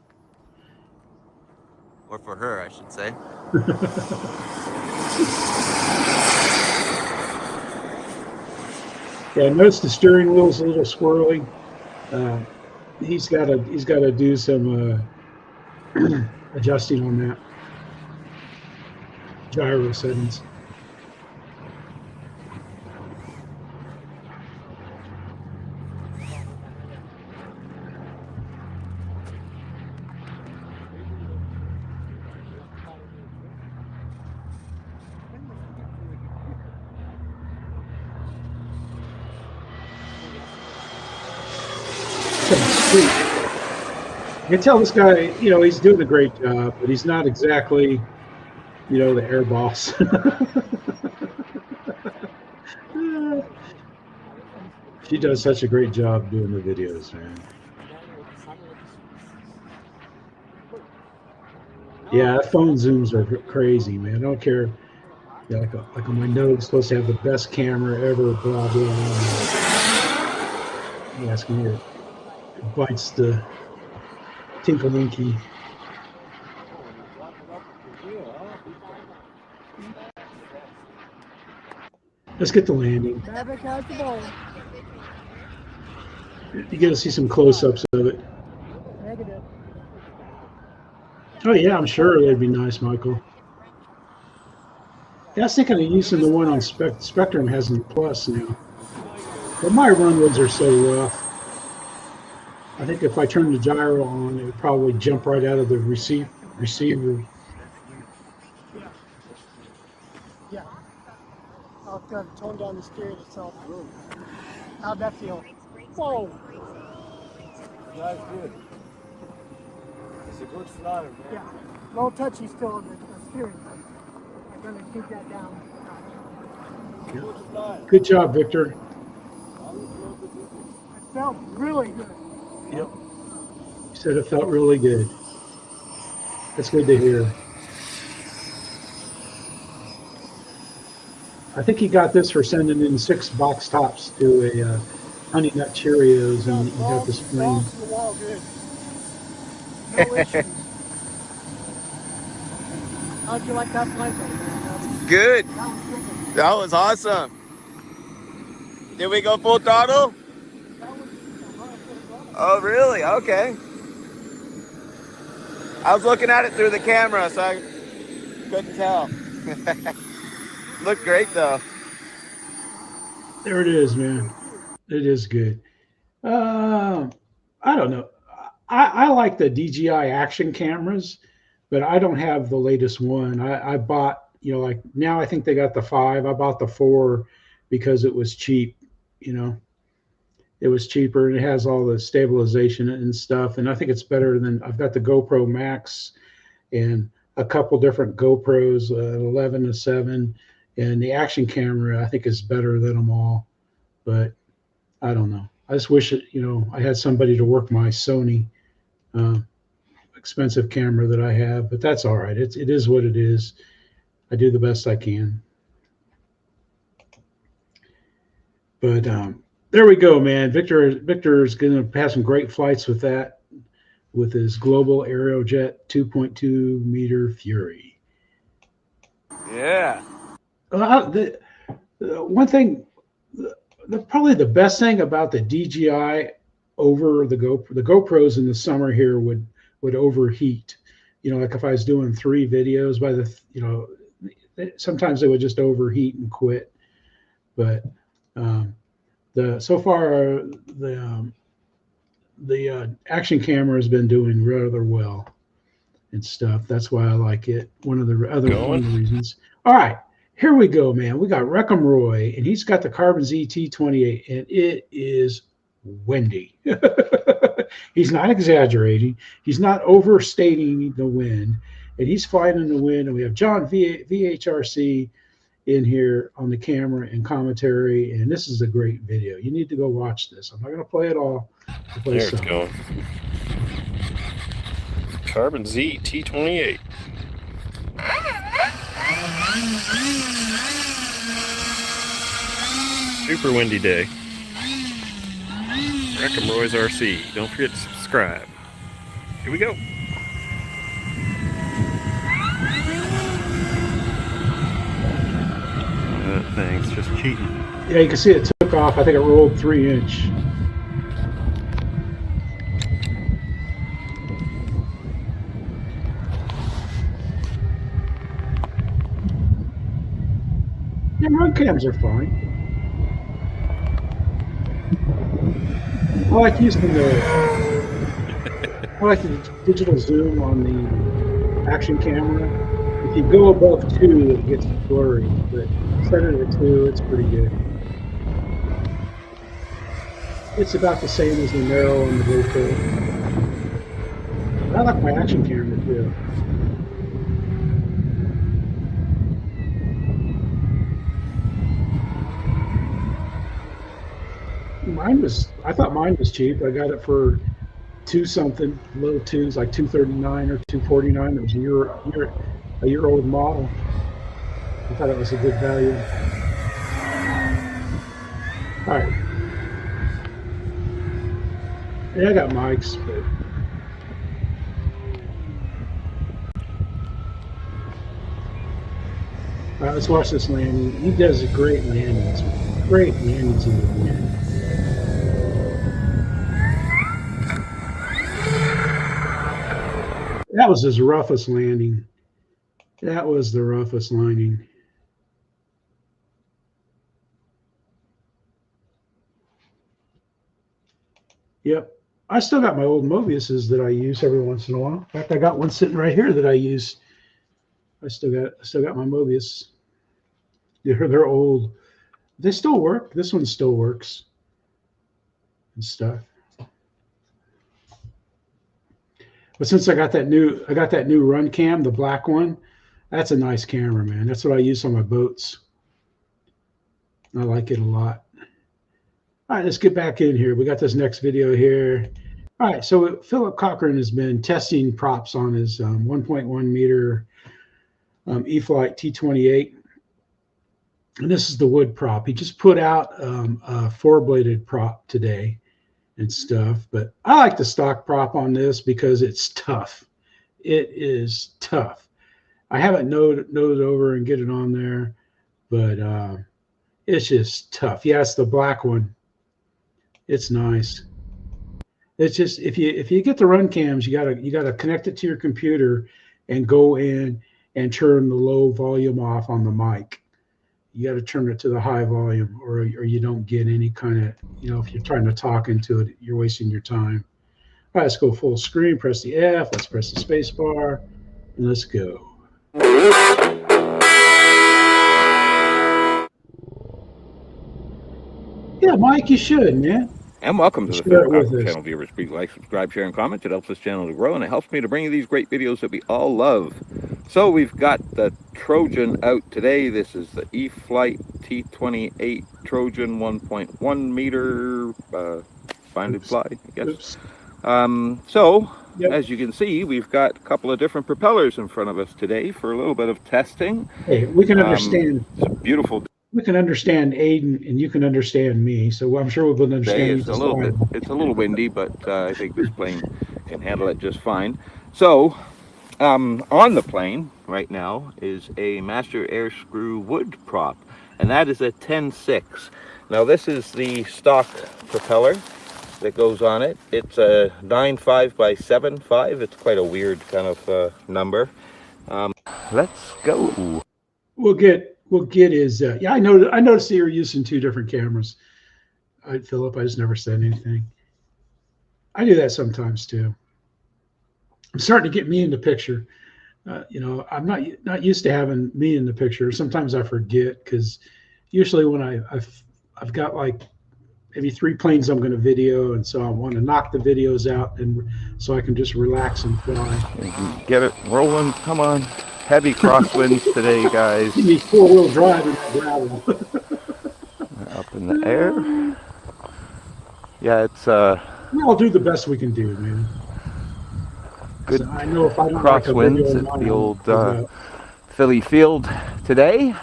Or for her, I should say. Yeah, notice the steering wheel's a little squirrely. He's got to do some adjusting on that. Gyro settings. You can tell this guy, you know, he's doing a great job, but he's not exactly, you know, the air boss. She does such a great job doing the videos, man. Yeah, phone zooms are crazy, man. I don't care. Yeah, like on my nose, supposed to have the best camera ever, blah, blah, blah. You ask me, it bites the Tinkle-Winky. Let's get the landing. You get to see some close-ups of it. Oh yeah, I'm sure that'd be nice, Michael. Yeah, I was thinking of using the one on Spectrum has in Plus now. But my runways are so rough. I think if I turned the gyro on, it would probably jump right out of the receiver. Yeah. I'll tone down the steering itself. How'd that feel? Whoa! That's good. It's a good flyer, man. Yeah. Low touchy still on the steering. I'm going to keep that down. Good job, Victor. It felt really good. Yep. You said it felt really good. That's good to hear. I think he got this for sending in 6 box tops to a Honey Nut Cheerios, and he got the spring. No issues. How'd you like that flight? Good. That was awesome. Did we go full throttle? Oh, really? Okay. I was looking at it through the camera, so I couldn't tell. Looked great, though. There it is, man. It is good. I don't know. I like the DJI action cameras, but I don't have the latest one. I bought, you know, like now I think they got the 5. I bought the 4 because it was cheap, you know. It was cheaper and it has all the stabilization and stuff. And I think it's better than, I've got the GoPro Max and a couple different GoPros, 11 and 7. And the action camera, I think, is better than them all. But I don't know. I just wish it, you know, I had somebody to work my Sony expensive camera that I have, but that's all right. It is what it is. I do the best I can. But there we go, man. Victor is going to have some great flights with that. with his global Aerojet 2.2 meter Fury. Yeah. One thing, probably the best thing about the DJI over the GoPros in the summer here would overheat. You know, like if I was doing 3 videos by sometimes they would just overheat and quit. But so far the action camera has been doing rather well and stuff. That's why I like it. One of the reasons. All right, here we go, man. We got Wreckham Roy, and he's got the Carbon ZT-28, and it is windy. He's not exaggerating. He's not overstating the wind, and he's flying in the wind. And we have John VHRC in here on the camera and commentary, and this is a great video. You need to go watch this. I'm not going to play it all. There it's going. Carbon ZT-28. Super windy day. Wreckham Roy's RC. Don't forget to subscribe. Here we go. That thing's just cheating. Yeah, you can see it took off. I think it rolled 3-inch. Yeah, run cams are fine. I like using the digital zoom on the action camera. If you go above 2, it gets blurry, but set it at 2, it's pretty good. It's about the same as the narrow on the GoPro. I like my action camera too. I thought mine was cheap. I got it for $2 something, little 2s, like $239 or $249. It was a year old model. I thought it was a good value. All right. Yeah, I got mics, but all right, let's watch this landing. He does a great landings. Great landings in the wind. That was his roughest landing. That was the roughest landing. Yep. I still got my old Mobiuses that I use every once in a while. In fact, I got one sitting right here that I use. I still got my Mobius. They're old. They still work. This one still works and stuff. But since I got that new run cam, the black one, that's a nice camera, man. That's what I use on my boats. I like it a lot. All right, let's get back in here. We got this next video here. All right, so Philip Cochran has been testing props on his 1.1 meter E-flite T-28. And this is the wood prop. He just put out a 4-bladed prop today and stuff. But I like the stock prop on this because it's tough. It is tough. I haven't node over and get it on there, but it's just tough. Yeah, it's the black one. It's nice. It's just if you get the run cams, you gotta connect it to your computer and go in and turn the low volume off on the mic. You got to turn it to the high volume, or you don't get any kind of, if you're trying to talk into it, you're wasting your time. All right, let's go full screen. Press the F. Let's press the space bar, and let's go. Yeah, Mike, you should, man. And welcome to the KeilKraft channel, viewers. Please like, subscribe, share, and comment. It helps this channel to grow, and it helps me to bring you these great videos that we all love. So we've got the Trojan out today. This is the E-flite T-28 Trojan 1.1 meter find and fly, I guess. As you can see, we've got a couple of different propellers in front of us today for a little bit of testing. Hey, we can understand. It's a beautiful. We can understand Aidan, and you can understand me. So I'm sure we'll understand. It's a little windy, but I think this plane can handle it just fine. So on the plane right now is a master air screw wood prop, and that is a 10.6. Now this is the stock propeller that goes on it. It's a 9.5 by 7.5. It's quite a weird kind of number. Let's go. We'll get his. Yeah, I noticed that you're using two different cameras. Philip, I just never said anything. I do that sometimes too. I'm starting to get me in the picture. You know, I'm not used to having me in the picture. Sometimes I forget, because usually when I've got like maybe 3 planes I'm going to video, and so I want to knock the videos out, and so I can just relax and fly. Get it rolling. Come on. Heavy crosswinds today, guys. You need 4-wheel drive and gravel. Up in the air. Yeah, it's We'll do the best we can do, man. good. So I know if I don't crosswinds at the old Philly field today,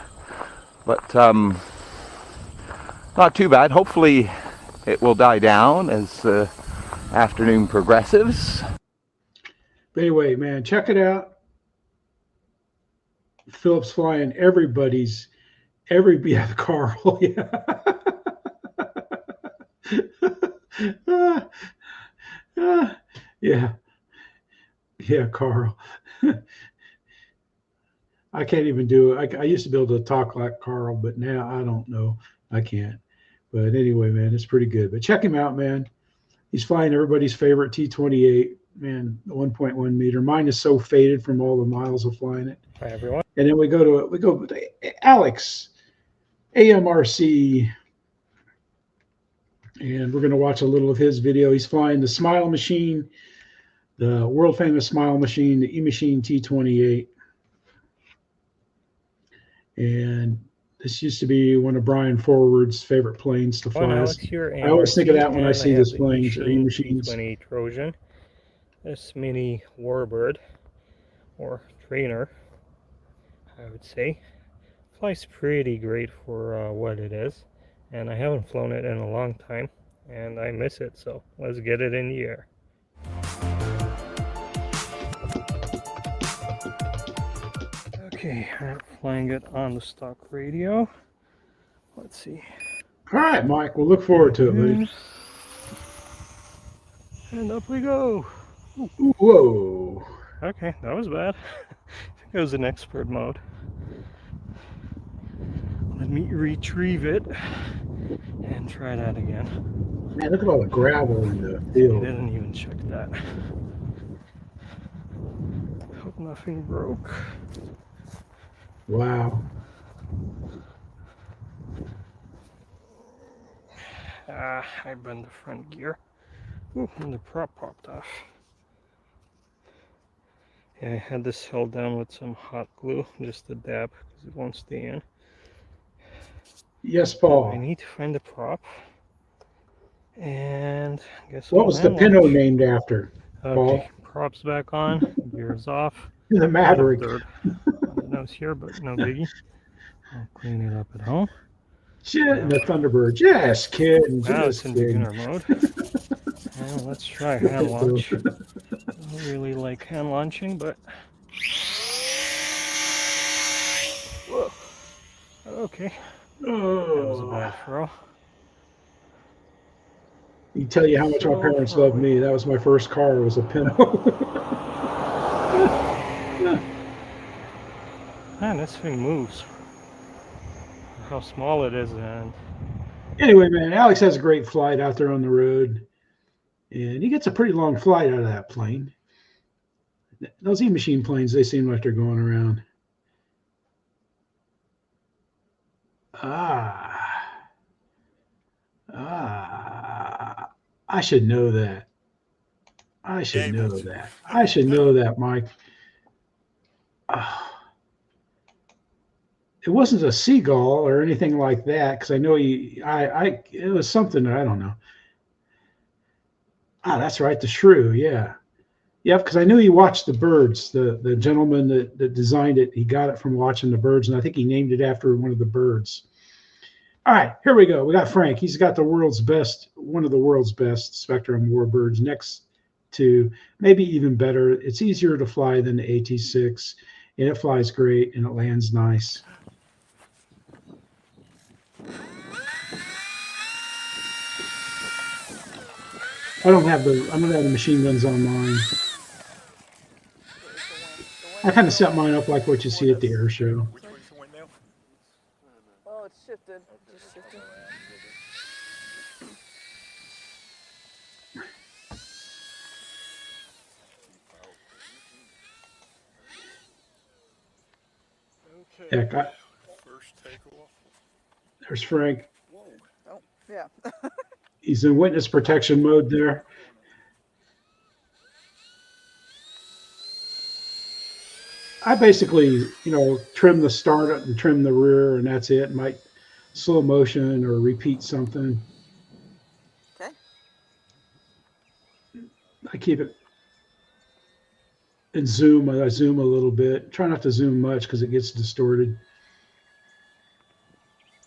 but not too bad. Hopefully it will die down as afternoon progresses. But anyway, man, check it out. Philip's flying yeah, Carl, yeah. Yeah, Carl. I can't even do it. I used to be able to talk like Carl, but now I don't know. I can't. But anyway, man, it's pretty good. But check him out, man. He's flying everybody's favorite T-28, man, 1.1 meter. Mine is so faded from all the miles of flying it. Hi, everyone. And then we go to Alex, AMRC, and we're going to watch a little of his video. He's flying the Smile Machine, the world famous Smile Machine, the E-Machine T-28. And this used to be one of Brian Forward's favorite planes to fly. I always think of that when I see this plane, E-Machines. T-20 Trojan. This mini warbird, or trainer, I would say, flies pretty great for what it is. And I haven't flown it in a long time, and I miss it, so let's get it in the air. Okay, I'm flying it on the stock radio. Let's see. All right, Mike, we'll look forward to it, buddy. And up we go. Whoa. Okay, that was bad. I think it was in expert mode. Let me retrieve it and try that again. Man, look at all the gravel in the field. I didn't even check that. Hope nothing broke. Wow. I burned the front gear. Ooh, and the prop popped off. Yeah, I had this held down with some hot glue, just a dab, because it won't stay in. Yes, Paul. I need to find the prop. And guess what was the Pinot named after, Paul? Okay, props back on, gears off. The Maverick. Nose here, but no biggie. I'll clean it up at home. Shit, and the Thunderbird. Just kidding. Now Just it's in kidding. beginner mode. And let's try hand launch. I don't really like hand launching, but whoa. Okay. That was a bad throw. He tell you how much my parents loved me. That was my first car. It was a Pinot. Man, this thing moves. How small it is, and anyway, man, Alex has a great flight out there on the road, and he gets a pretty long flight out of that plane. Those E-Machine planes, they seem like they're going around. I should know that. I should know that. I should know that, Mike. It wasn't a seagull or anything like that, because I know it was something that I don't know. That's right, the shrew, yeah. Yep, because I knew he watched the birds. The gentleman that designed it, he got it from watching the birds, and I think he named it after one of the birds. All right, here we go. We got Frank. He's got one of the world's best Spectrum warbirds next to maybe even better. It's easier to fly than the AT6, and it flies great and it lands nice. I don't have the machine guns on mine. I kind of set mine up like what you see at the air show. Oh, it's shifted. Just shifted. Heck, there's Frank. Oh, yeah. He's in witness protection mode there. I basically, you know, trim the start and trim the rear, and that's it. Might slow motion or repeat something. Okay. I keep it in zoom. I zoom a little bit. Try not to zoom much because it gets distorted.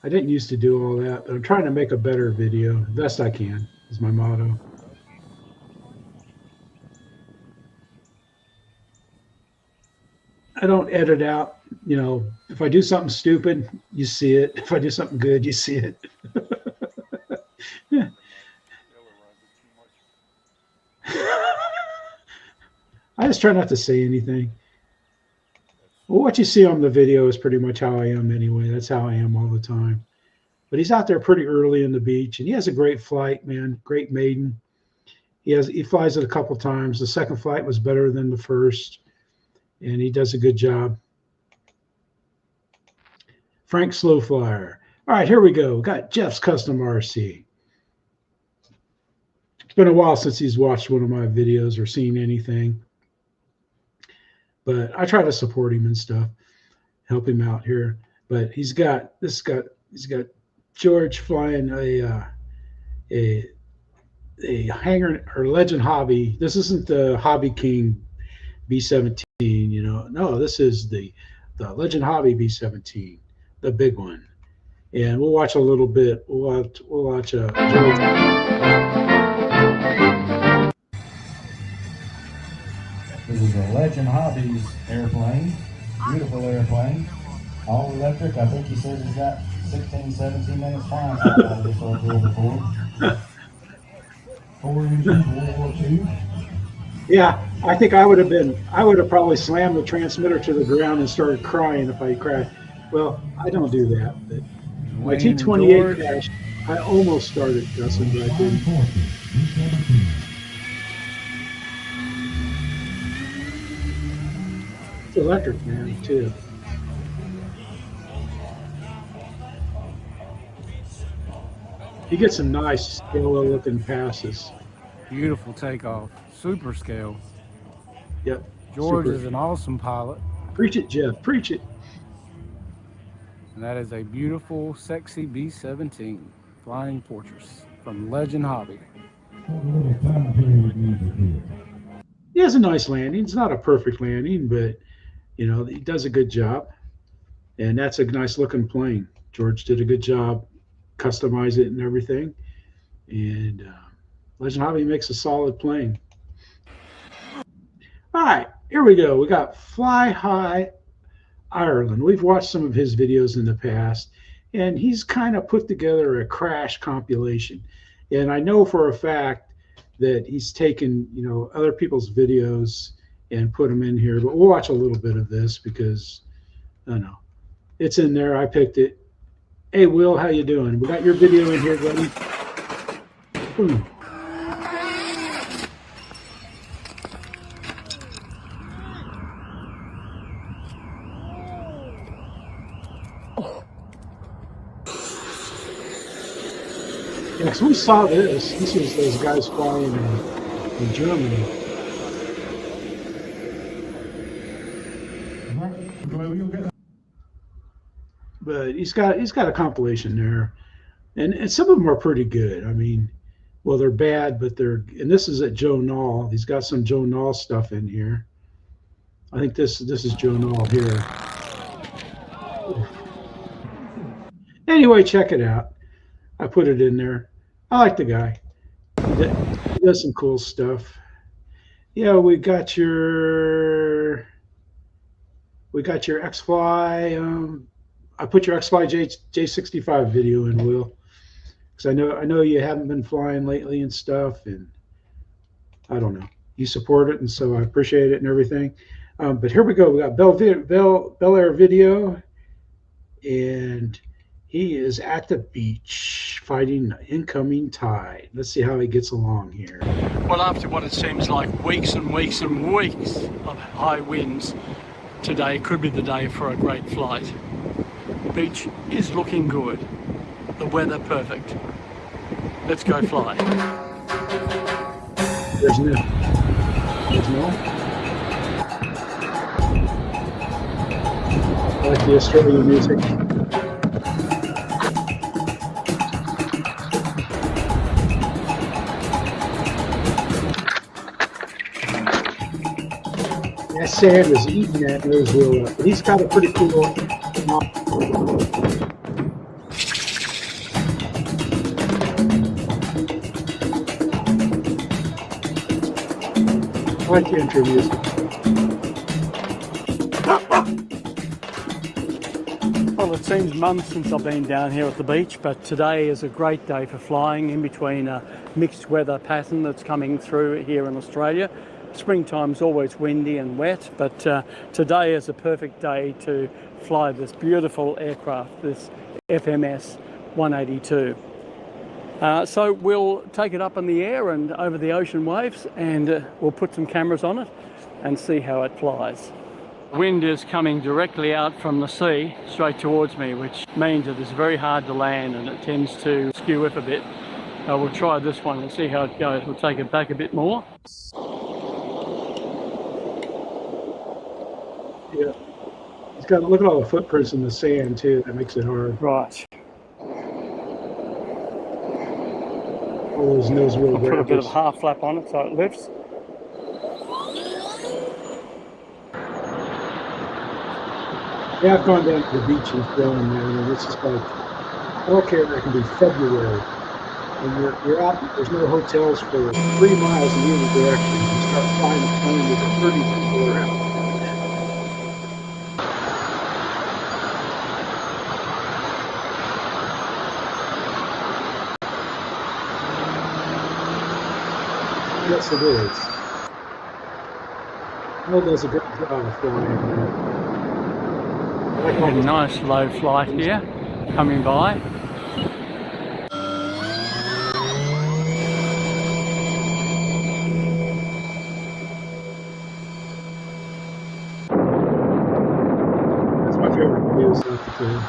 I didn't used to do all that, but I'm trying to make a better video. Best I can is my motto. I don't edit out, you know, if I do something stupid, you see it. If I do something good, you see it. I just try not to say anything. Well, what you see on the video is pretty much how I am anyway. That's how I am all the time. But he's out there pretty early in the beach, and he has a great flight, man. Great maiden. He flies it a couple times. The second flight was better than the first, and he does a good job. Frank Slow Flyer. All right, here we go. We got Jeff's Custom RC. It's been a while since he's watched one of my videos or seen anything, but I try to support him and stuff, help him out here. But he's got George flying a Hangar or Legend Hobby. This isn't the Hobbyking B-17, you know. No, this is the Legend Hobby B-17, the big one. And we'll watch a little bit. We'll watch George. This is a Legend Hobbies airplane. Beautiful airplane. All electric. I think he says he's got 16, 17 minutes flying out of this old field before. 4 engines, World War II. Yeah, I think I would have probably slammed the transmitter to the ground and started crying if I crashed. Well, I don't do that, but my T-28 crashed. I almost started cussing, but I didn't. It's electric, man, too. You get some nice scale-looking passes. Beautiful takeoff, super scale. Yep. George super. is an awesome pilot. Preach it, Jeff. Preach it. And that is a beautiful, sexy B-17 flying Fortress from Legend Hobby. He has a nice landing. It's not a perfect landing, but you know, he does a good job. And that's a nice looking plane. George did a good job, customize it and everything. And Legend Hobby makes a solid plane. All right, here we go. We got Fly High Ireland. We've watched some of his videos in the past, and he's kind of put together a crash compilation. And I know for a fact that he's taken, you know, other people's videos and put them in here, but we'll watch a little bit of this because I don't know, it's in there. I picked it. Hey, Will, how you doing? We got your video in here, buddy. Boom. Yeah, so we saw this. This was those guys flying in Germany. But he's got a compilation there, and some of them are pretty good. I mean, well, they're bad, but they're. And this is at Joe Knoll. He's got some Joe Knoll stuff in here. I think this is Joe Knoll here. Anyway, check it out. I put it in there. I like the guy. He does some cool stuff. Yeah, we got your X-Fly. I put your X-Fly J65 video in, Will, because I know you haven't been flying lately and stuff, and I don't know. You support it, and so I appreciate it and everything. But here we go. We got Bel Air video, and he is at the beach fighting the incoming tide. Let's see how he gets along here. Well, after what it seems like weeks and weeks and weeks of high winds, today could be the day for a great flight. The beach is looking good. The weather perfect. Let's go fly. There's no. I like the Australian music. That sand is eating that nose wheel up. He's got a pretty cool I like the intro music. Well, it seems months since I've been down here at the beach, but today is a great day for flying in between a mixed weather pattern that's coming through here in Australia. Springtime's always windy and wet, but today is a perfect day to fly this beautiful aircraft, this FMS 182. So we'll take it up in the air and over the ocean waves, and we'll put some cameras on it and see how it flies. Wind is coming directly out from the sea straight towards me, which means that it's very hard to land and it tends to skew it a bit. We'll try this one and see how it goes. We'll take it back a bit more. Yeah, he's got, look at all the footprints in the sand too. That makes it hard. Right. All those nose wheel I'll put a bit of grabbers. half flap on it so it lifts. Yeah, I've gone down to the beach and flown there, and it's just like, okay, that can be February, and you're out, there's no hotels for 3 miles in either direction. You start flying a plane with 30 people around. Yes, it is. Will does a good job of flying. A nice low flight here, coming by. That's my favorite view stuff too.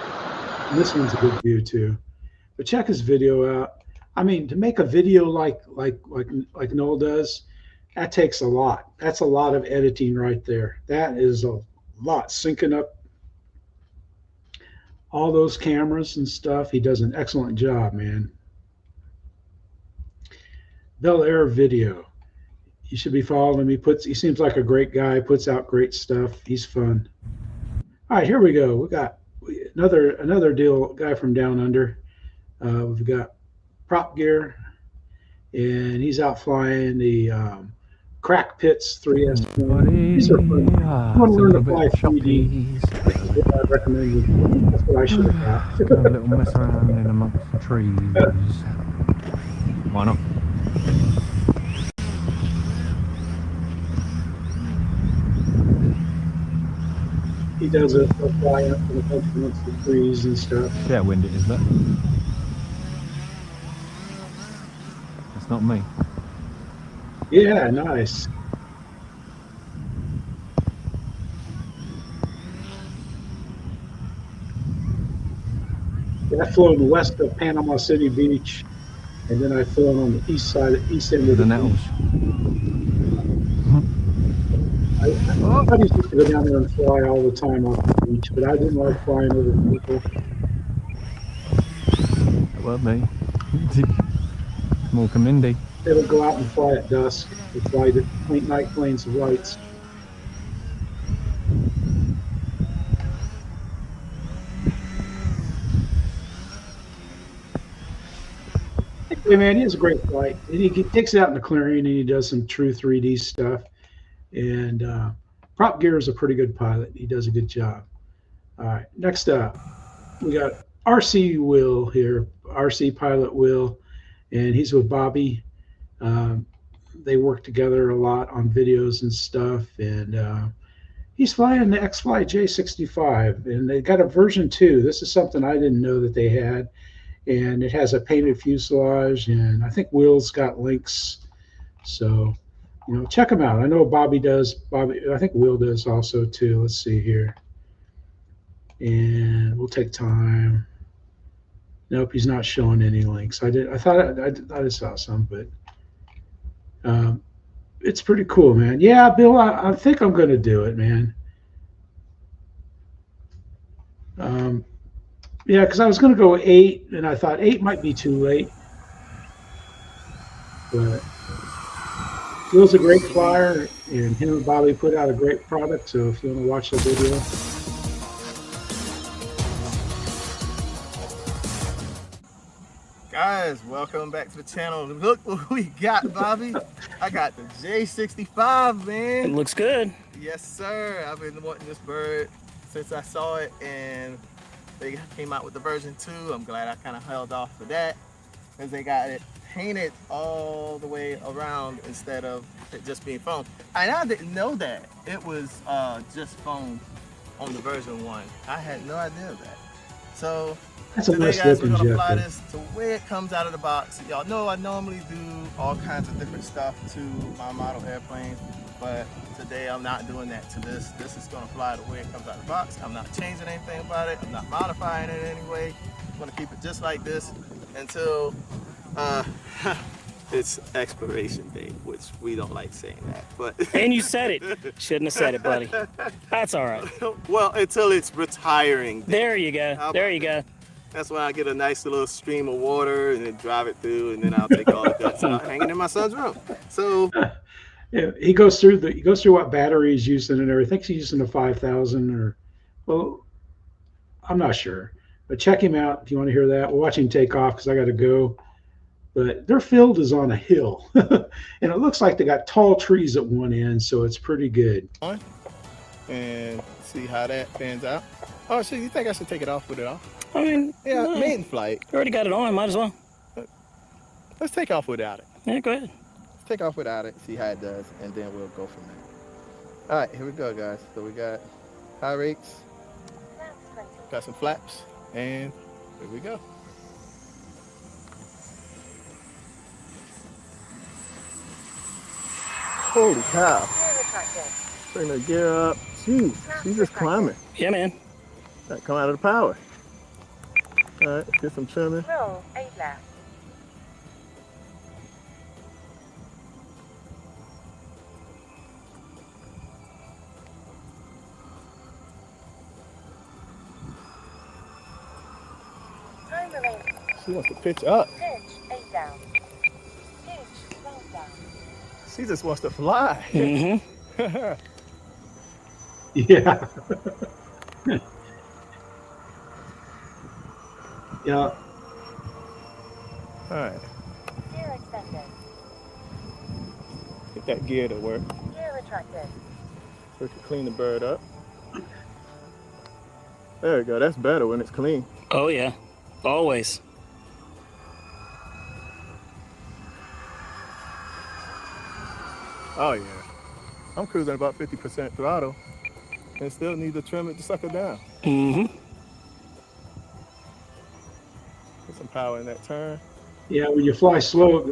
And this one's a good view too. But check his video out. I mean, to make a video like Noel does, that takes a lot. That's a lot of editing right there. That is a lot. Syncing up all those cameras and stuff. He does an excellent job, man. Bel Air video. You should be following him. He seems like a great guy. Puts out great stuff. He's fun. All right, here we go. We got another deal guy from down under. We've got prop gear, and he's out flying the Crack Pits 3S. These are fun. I want to learn to fly 3D. That's what I recommend. That's what I should have got. A little mess around in amongst the trees. Why not? He does a fly up and a bunch amongst the trees and stuff. See how windy it is, that? That's not me. Yeah, nice. Yeah, I've flown west of Panama City Beach, and then I've flown on the east end of the Nettles. I used to go down there and fly all the time off the beach, but I didn't like flying over people. That wasn't me. More Mindy. They would go out and fly at dusk. They fly the night planes of lights. Hey man, he has a great flight. And he takes it out in the clearing and he does some true 3D stuff. And Prop Gear is a pretty good pilot. He does a good job. All right, next up, we got RC Will here, RC Pilot Will, and he's with Bobby. They work together a lot on videos and stuff, and he's flying the X-Fly J65, and they got a version 2. This is something I didn't know that they had, and it has a painted fuselage, and I think Will's got links, so check them out. I know Bobby does. I think Will does also too. Let's see here, and we'll take time. Nope, he's not showing any links. I thought I saw some, but it's pretty cool, man. Yeah, Bill, I think I'm going to do it, man. Yeah, because I was going to go 8, and I thought 8 might be too late. But Bill's a great flyer, and him and Bobby put out a great product. So if you want to watch the video. Guys, welcome back to the channel. Look what we got, Bobby. I got the J65, man. It looks good. Yes, sir. I've been wanting this bird since I saw it, and they came out with the version 2. I'm glad I kind of held off for that, because they got it painted all the way around instead of it just being foam. And I didn't know that it was just foam on the version 1. I had no idea of that. So today, guys, we're gonna fly this to where it comes out of the box. Y'all know I normally do all kinds of different stuff to my model airplanes, but today I'm not doing that to this. This is gonna fly the way it comes out of the box. I'm not changing anything about it. I'm not modifying it in any way. I'm gonna keep it just like this until it's expiration date, which we don't like saying that. But and you said it. Shouldn't have said it, buddy. That's all right. Well, until it's retiring date. There you go. There you go. That's when I get a nice little stream of water and then drive it through, and then I'll take all the guts out, hanging in my son's room. So yeah, he goes through what battery he's using and everything. I think he's using a 5000 or, well, I'm not sure. But check him out if you want to hear that. We'll watch him take off because I got to go. But their field is on a hill, and it looks like they got tall trees at one end, so it's pretty good. And see how that pans out. Oh, so you think I should take it off with it off? I mean, yeah, maiden flight. You already got it on, might as well. Let's take off without it. Yeah, go ahead. Let's take off without it, see how it does, and then we'll go from there. All right, here we go, guys. So we got high rates, got some flaps, and here we go. Holy cow. Bring the gear up. Jeez, she's just climbing. Yeah, man. That come out of the power. All right, let's get some trimming. Roll 8 left. Time remaining. She wants to pitch up. Pitch 8 down. Pitch 12 down. She just wants to fly. Mm-hmm. Yeah. Yeah. All right. Gear extended. Get that gear to work. Gear retracted. So we can clean the bird up. There we go. That's better when it's clean. Oh, yeah. Always. Oh, yeah. I'm cruising about 50% throttle and still need to trim it to suck it down. Mm-hmm. Put some power in that turn. Yeah, when you fly slow,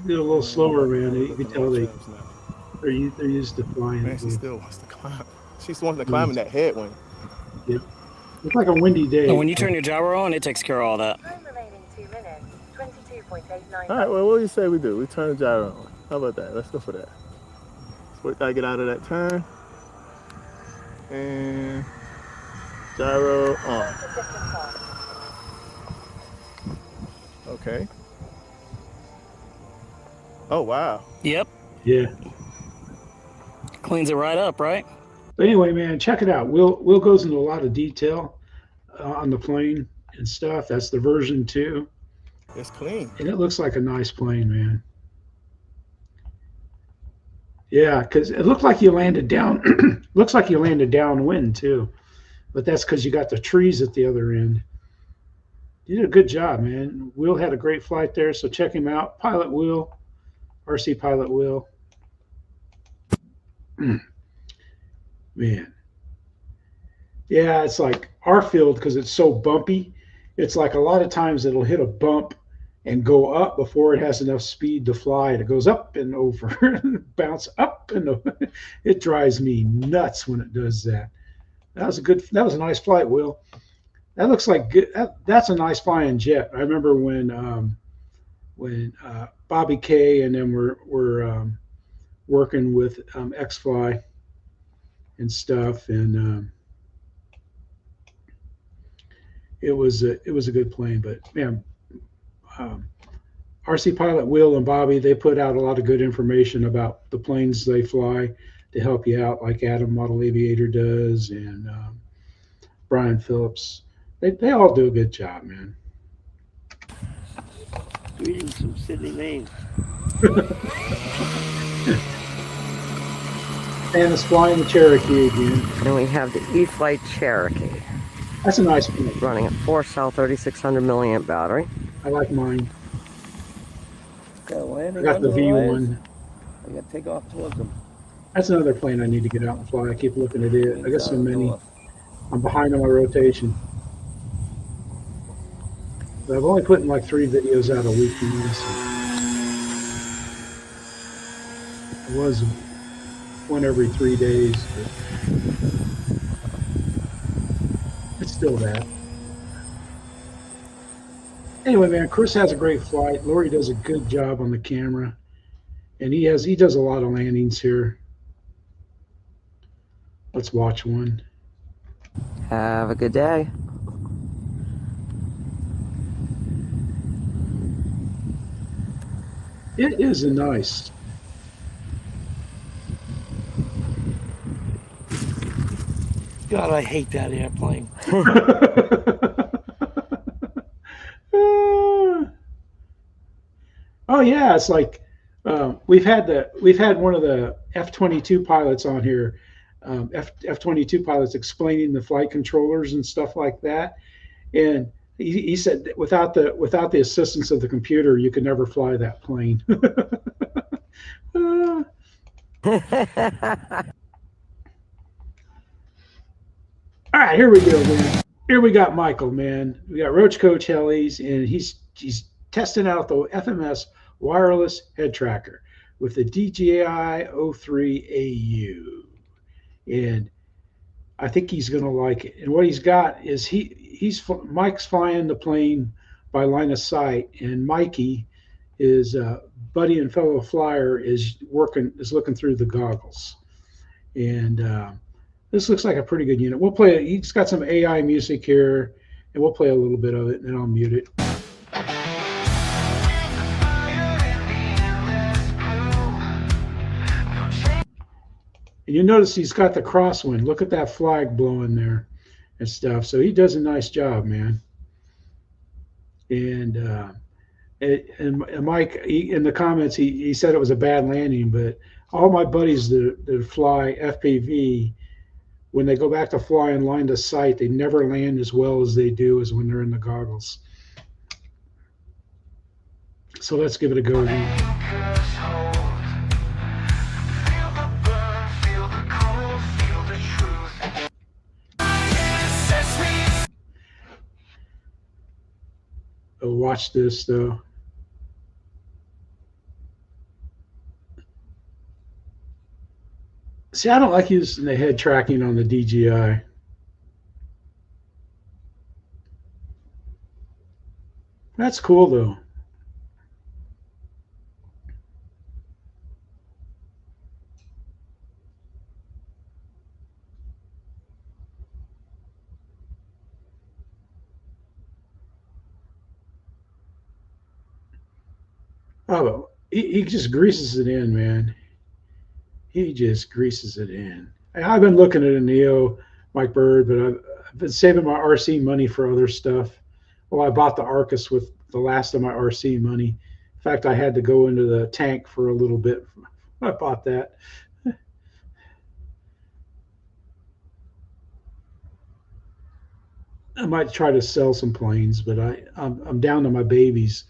get a little slower, man. You can tell they're used to flying. Man, she still wants to climb. She's wanting to climb in that headwind. Yep. It's like a windy day. And when you turn your gyro on, it takes care of all that. Time remaining 2 minutes. 22.89. All right, well, what do you say we do? We turn the gyro on. How about that? Let's go for that. So we gotta get out of that turn. And gyro on. Okay. Oh, wow. Yep. Yeah. Cleans it right up, right? But anyway, man, check it out. Will goes into a lot of detail on the plane and stuff. That's the version 2. It's clean. And it looks like a nice plane, man. Yeah, because it looked like you landed down. Looks like you landed downwind too, but that's because you got the trees at the other end. You did a good job, man. Will had a great flight there, so check him out. Pilot Will, RC Pilot Will. Man. Yeah, it's like our field, because it's so bumpy, it's like a lot of times it'll hit a bump and go up before it has enough speed to fly. It goes up and over, bounce up and over. It drives me nuts when it does that. That was a nice flight, Will. That looks like good. That's a nice flying jet. I remember when Bobby K and them were working with X-Fly and stuff, and it was a good plane. But man, RC Pilot Will and Bobby, they put out a lot of good information about the planes they fly to help you out, like Adam Model Aviator does, and Brian Phillips. They all do a good job, man. Greetings from Sydney, Maine. And it's flying the Cherokee again. And we have the E-Flight Cherokee. That's a nice plane. Running a Purcell 3600 milliamp battery. I like mine. Got a landing I got the V1. I got to take off towards them. That's another plane I need to get out and fly. I keep looking at it. I got so many. I'm behind on my rotation. But I've only put in like 3 videos out a week now. So it was one every 3 days. But it's still that. Anyway, man, Chris has a great flight. Lori does a good job on the camera. And he does a lot of landings here. Let's watch one. Have a good day. It is a nice. God, I hate that airplane. Oh yeah, it's like we've had one of the F-22 pilots on here, F-22 pilots explaining the flight controllers and stuff like that, and he said that without the assistance of the computer, you could never fly that plane. All right, here we go, man. Here we got Michael, man. We got Roach Coach Helis, and he's testing out the FMS wireless head tracker with the DJI O3AU, and I think he's gonna like it. And what he's got is Mike's flying the plane by line of sight, and Mikey, his buddy and fellow flyer, is looking through the goggles, and this looks like a pretty good unit. We'll play it. He's got some AI music here, and we'll play a little bit of it, and then I'll mute it. And you notice he's got the crosswind. Look at that flag blowing there and stuff. So he does a nice job, man. And Mike, in the comments, he said it was a bad landing, but all my buddies that fly FPV, when they go back to fly in line of sight, they never land as well as they do as when they're in the goggles. So let's give it a go again. Oh, watch this though. See, I don't like using the head tracking on the DJI. That's cool though. Oh, he just greases it in, man. He just greases it in. I've been looking at a Neo, Mike Bird, but I've been saving my RC money for other stuff. Well, I bought the Arcus with the last of my RC money. In fact, I had to go into the tank for a little bit. I bought that. I might try to sell some planes, but I'm down to my babies.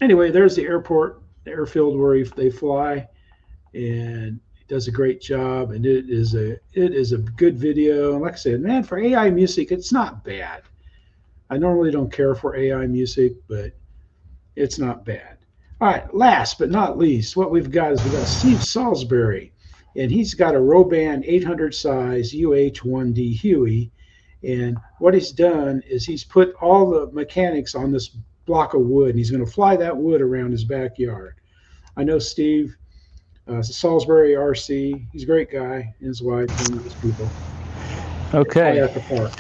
Anyway, there's the airport, the airfield where they fly, and he does a great job. And it is a good video. And like I said, man, for AI music, it's not bad. I normally don't care for AI music, but it's not bad. All right, last but not least, what we've got Steve Salisbury, and he's got a Roban 800 size UH-1D Huey. And what he's done is he's put all the mechanics on this block of wood, and he's going to fly that wood around his backyard. I know Steve, Salisbury RC, he's a great guy, and his wife, and his people. Okay. At the park.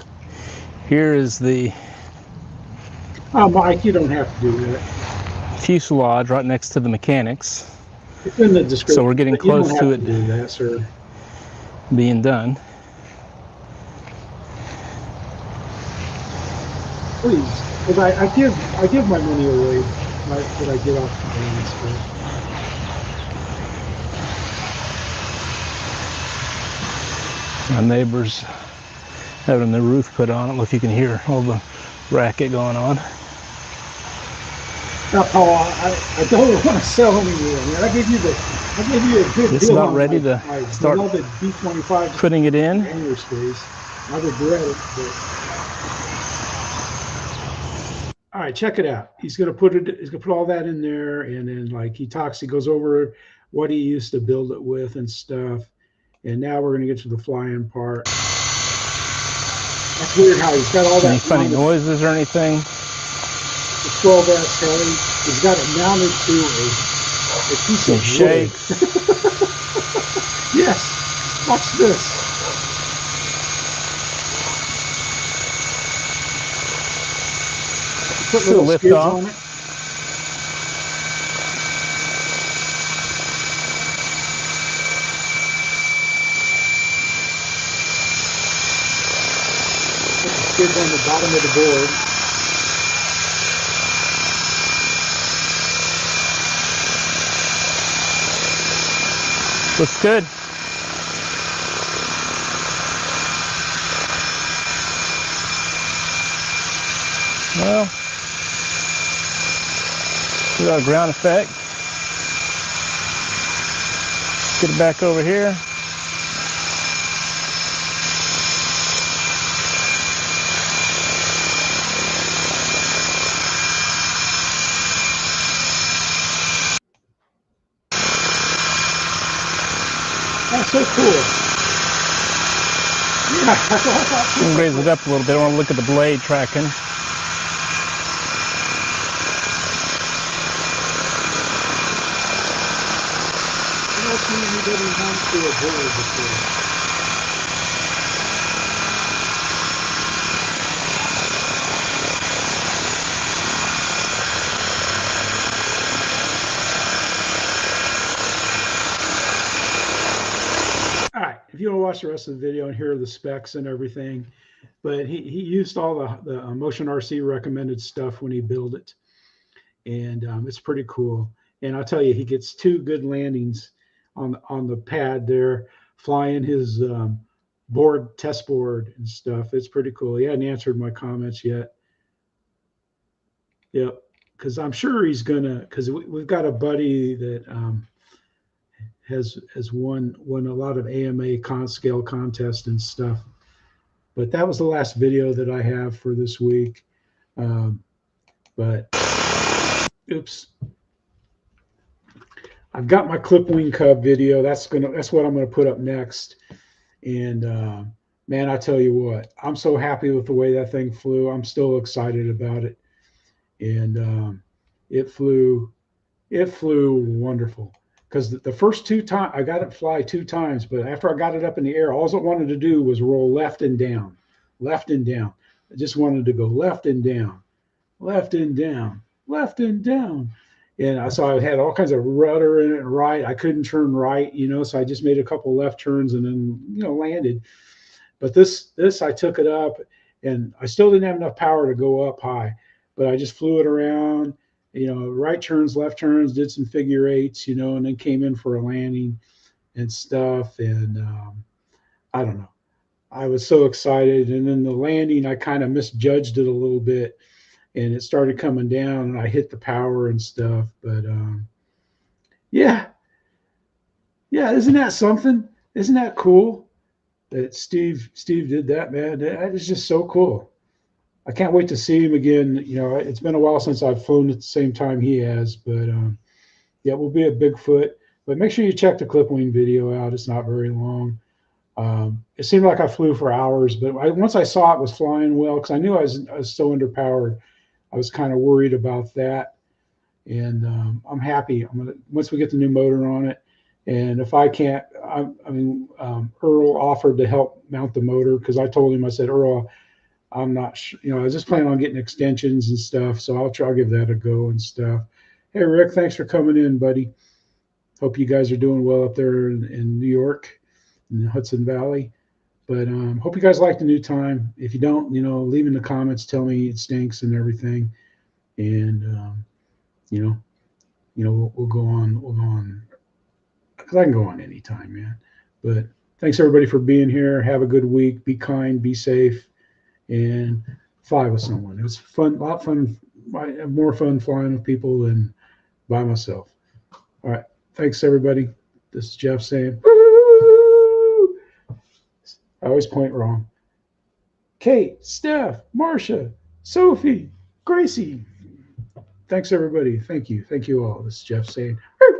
Here is the Mike, you don't have to do that. fuselage right next to the mechanics. It's in the description. So we're getting close to it do that, sir. Being done. Please, because I give my money away that I get off the bands. My neighbor's having the roof put on. I don't know if you can hear all the racket going on. I don't want to sell anymore, man. I gave you a good It's deal about on ready my to start beloved B-25 putting it in. I regret it, but all right, check it out. He's gonna put all that in there, and then like he goes over what he used to build it with and stuff. And now we're gonna get to the flying part. That's weird how he's got all that. Any funny noises or anything? The 12S heli. He's got it mounted to a piece of shake. wood. Yes. Watch this. Put little lift skids off. on it. Put the skids on the bottom of the board. Looks good. Well, we got a ground effect. Get it back over here. That's so cool. Yeah, that's all I thought. Raise it up a little bit. I want to look at the blade tracking. I don't see anybody wants to avoid before. All right, if you want to watch the rest of the video and hear the specs and everything, but he used all the Motion RC recommended stuff when he built it, and it's pretty cool. And I'll tell you, he gets 2 good landings on the pad there, flying his test board and stuff. It's pretty cool. He hadn't answered my comments yet. Yep, because I'm sure he's gonna. Because we've got a buddy that has won a lot of AMA scale contests and stuff. But that was the last video that I have for this week. But oops. I've got my Clipwing Cub video. That's what I'm gonna put up next. And man, I tell you what, I'm so happy with the way that thing flew. I'm still excited about it. And it flew wonderful. Because the first 2 times I got it fly 2 times, but after I got it up in the air, all it wanted to do was roll left and down, left and down. I just wanted to go left and down, left and down, left and down. And so I had all kinds of rudder in it, right. I couldn't turn right, so I just made a couple left turns and then, landed. But this I took it up, and I still didn't have enough power to go up high. but I just flew it around, right turns, left turns, did some figure eights, and then came in for a landing and stuff. And I don't know. I was so excited. And then the landing, I kind of misjudged it a little bit, and it started coming down, and I hit the power and stuff. But yeah, isn't that something? Isn't that cool that Steve did that, man? That is just so cool. I can't wait to see him again. It's been a while since I've flown at the same time he has, but yeah, we'll be at Bigfoot. But make sure you check the Clipwing video out. It's not very long. It seemed like I flew for hours, but once I saw it was flying well, because I knew I was so underpowered, I was kind of worried about that. And I'm happy. Once we get the new motor on it, and if I can't, Earl offered to help mount the motor, because I told him, I said, Earl, I'm not sure, I was just planning on getting extensions and stuff, so I'll give that a go and stuff. Hey, Rick, thanks for coming in, buddy. Hope you guys are doing well up there in New York, in the Hudson Valley. But hope you guys like the new time. If you don't, leave in the comments, tell me it stinks and everything. And, we'll go on. Because I can go on anytime, man. But thanks, everybody, for being here. Have a good week. Be kind, be safe, and fly with someone. It was fun, a lot of fun. I have more fun flying with people than by myself. All right. Thanks, everybody. This is Jeff saying, woo! I always point wrong. Kate, Steph, Marcia, Sophie, Gracie. Thanks, everybody. Thank you. Thank you all. This is Jeff saying, woo!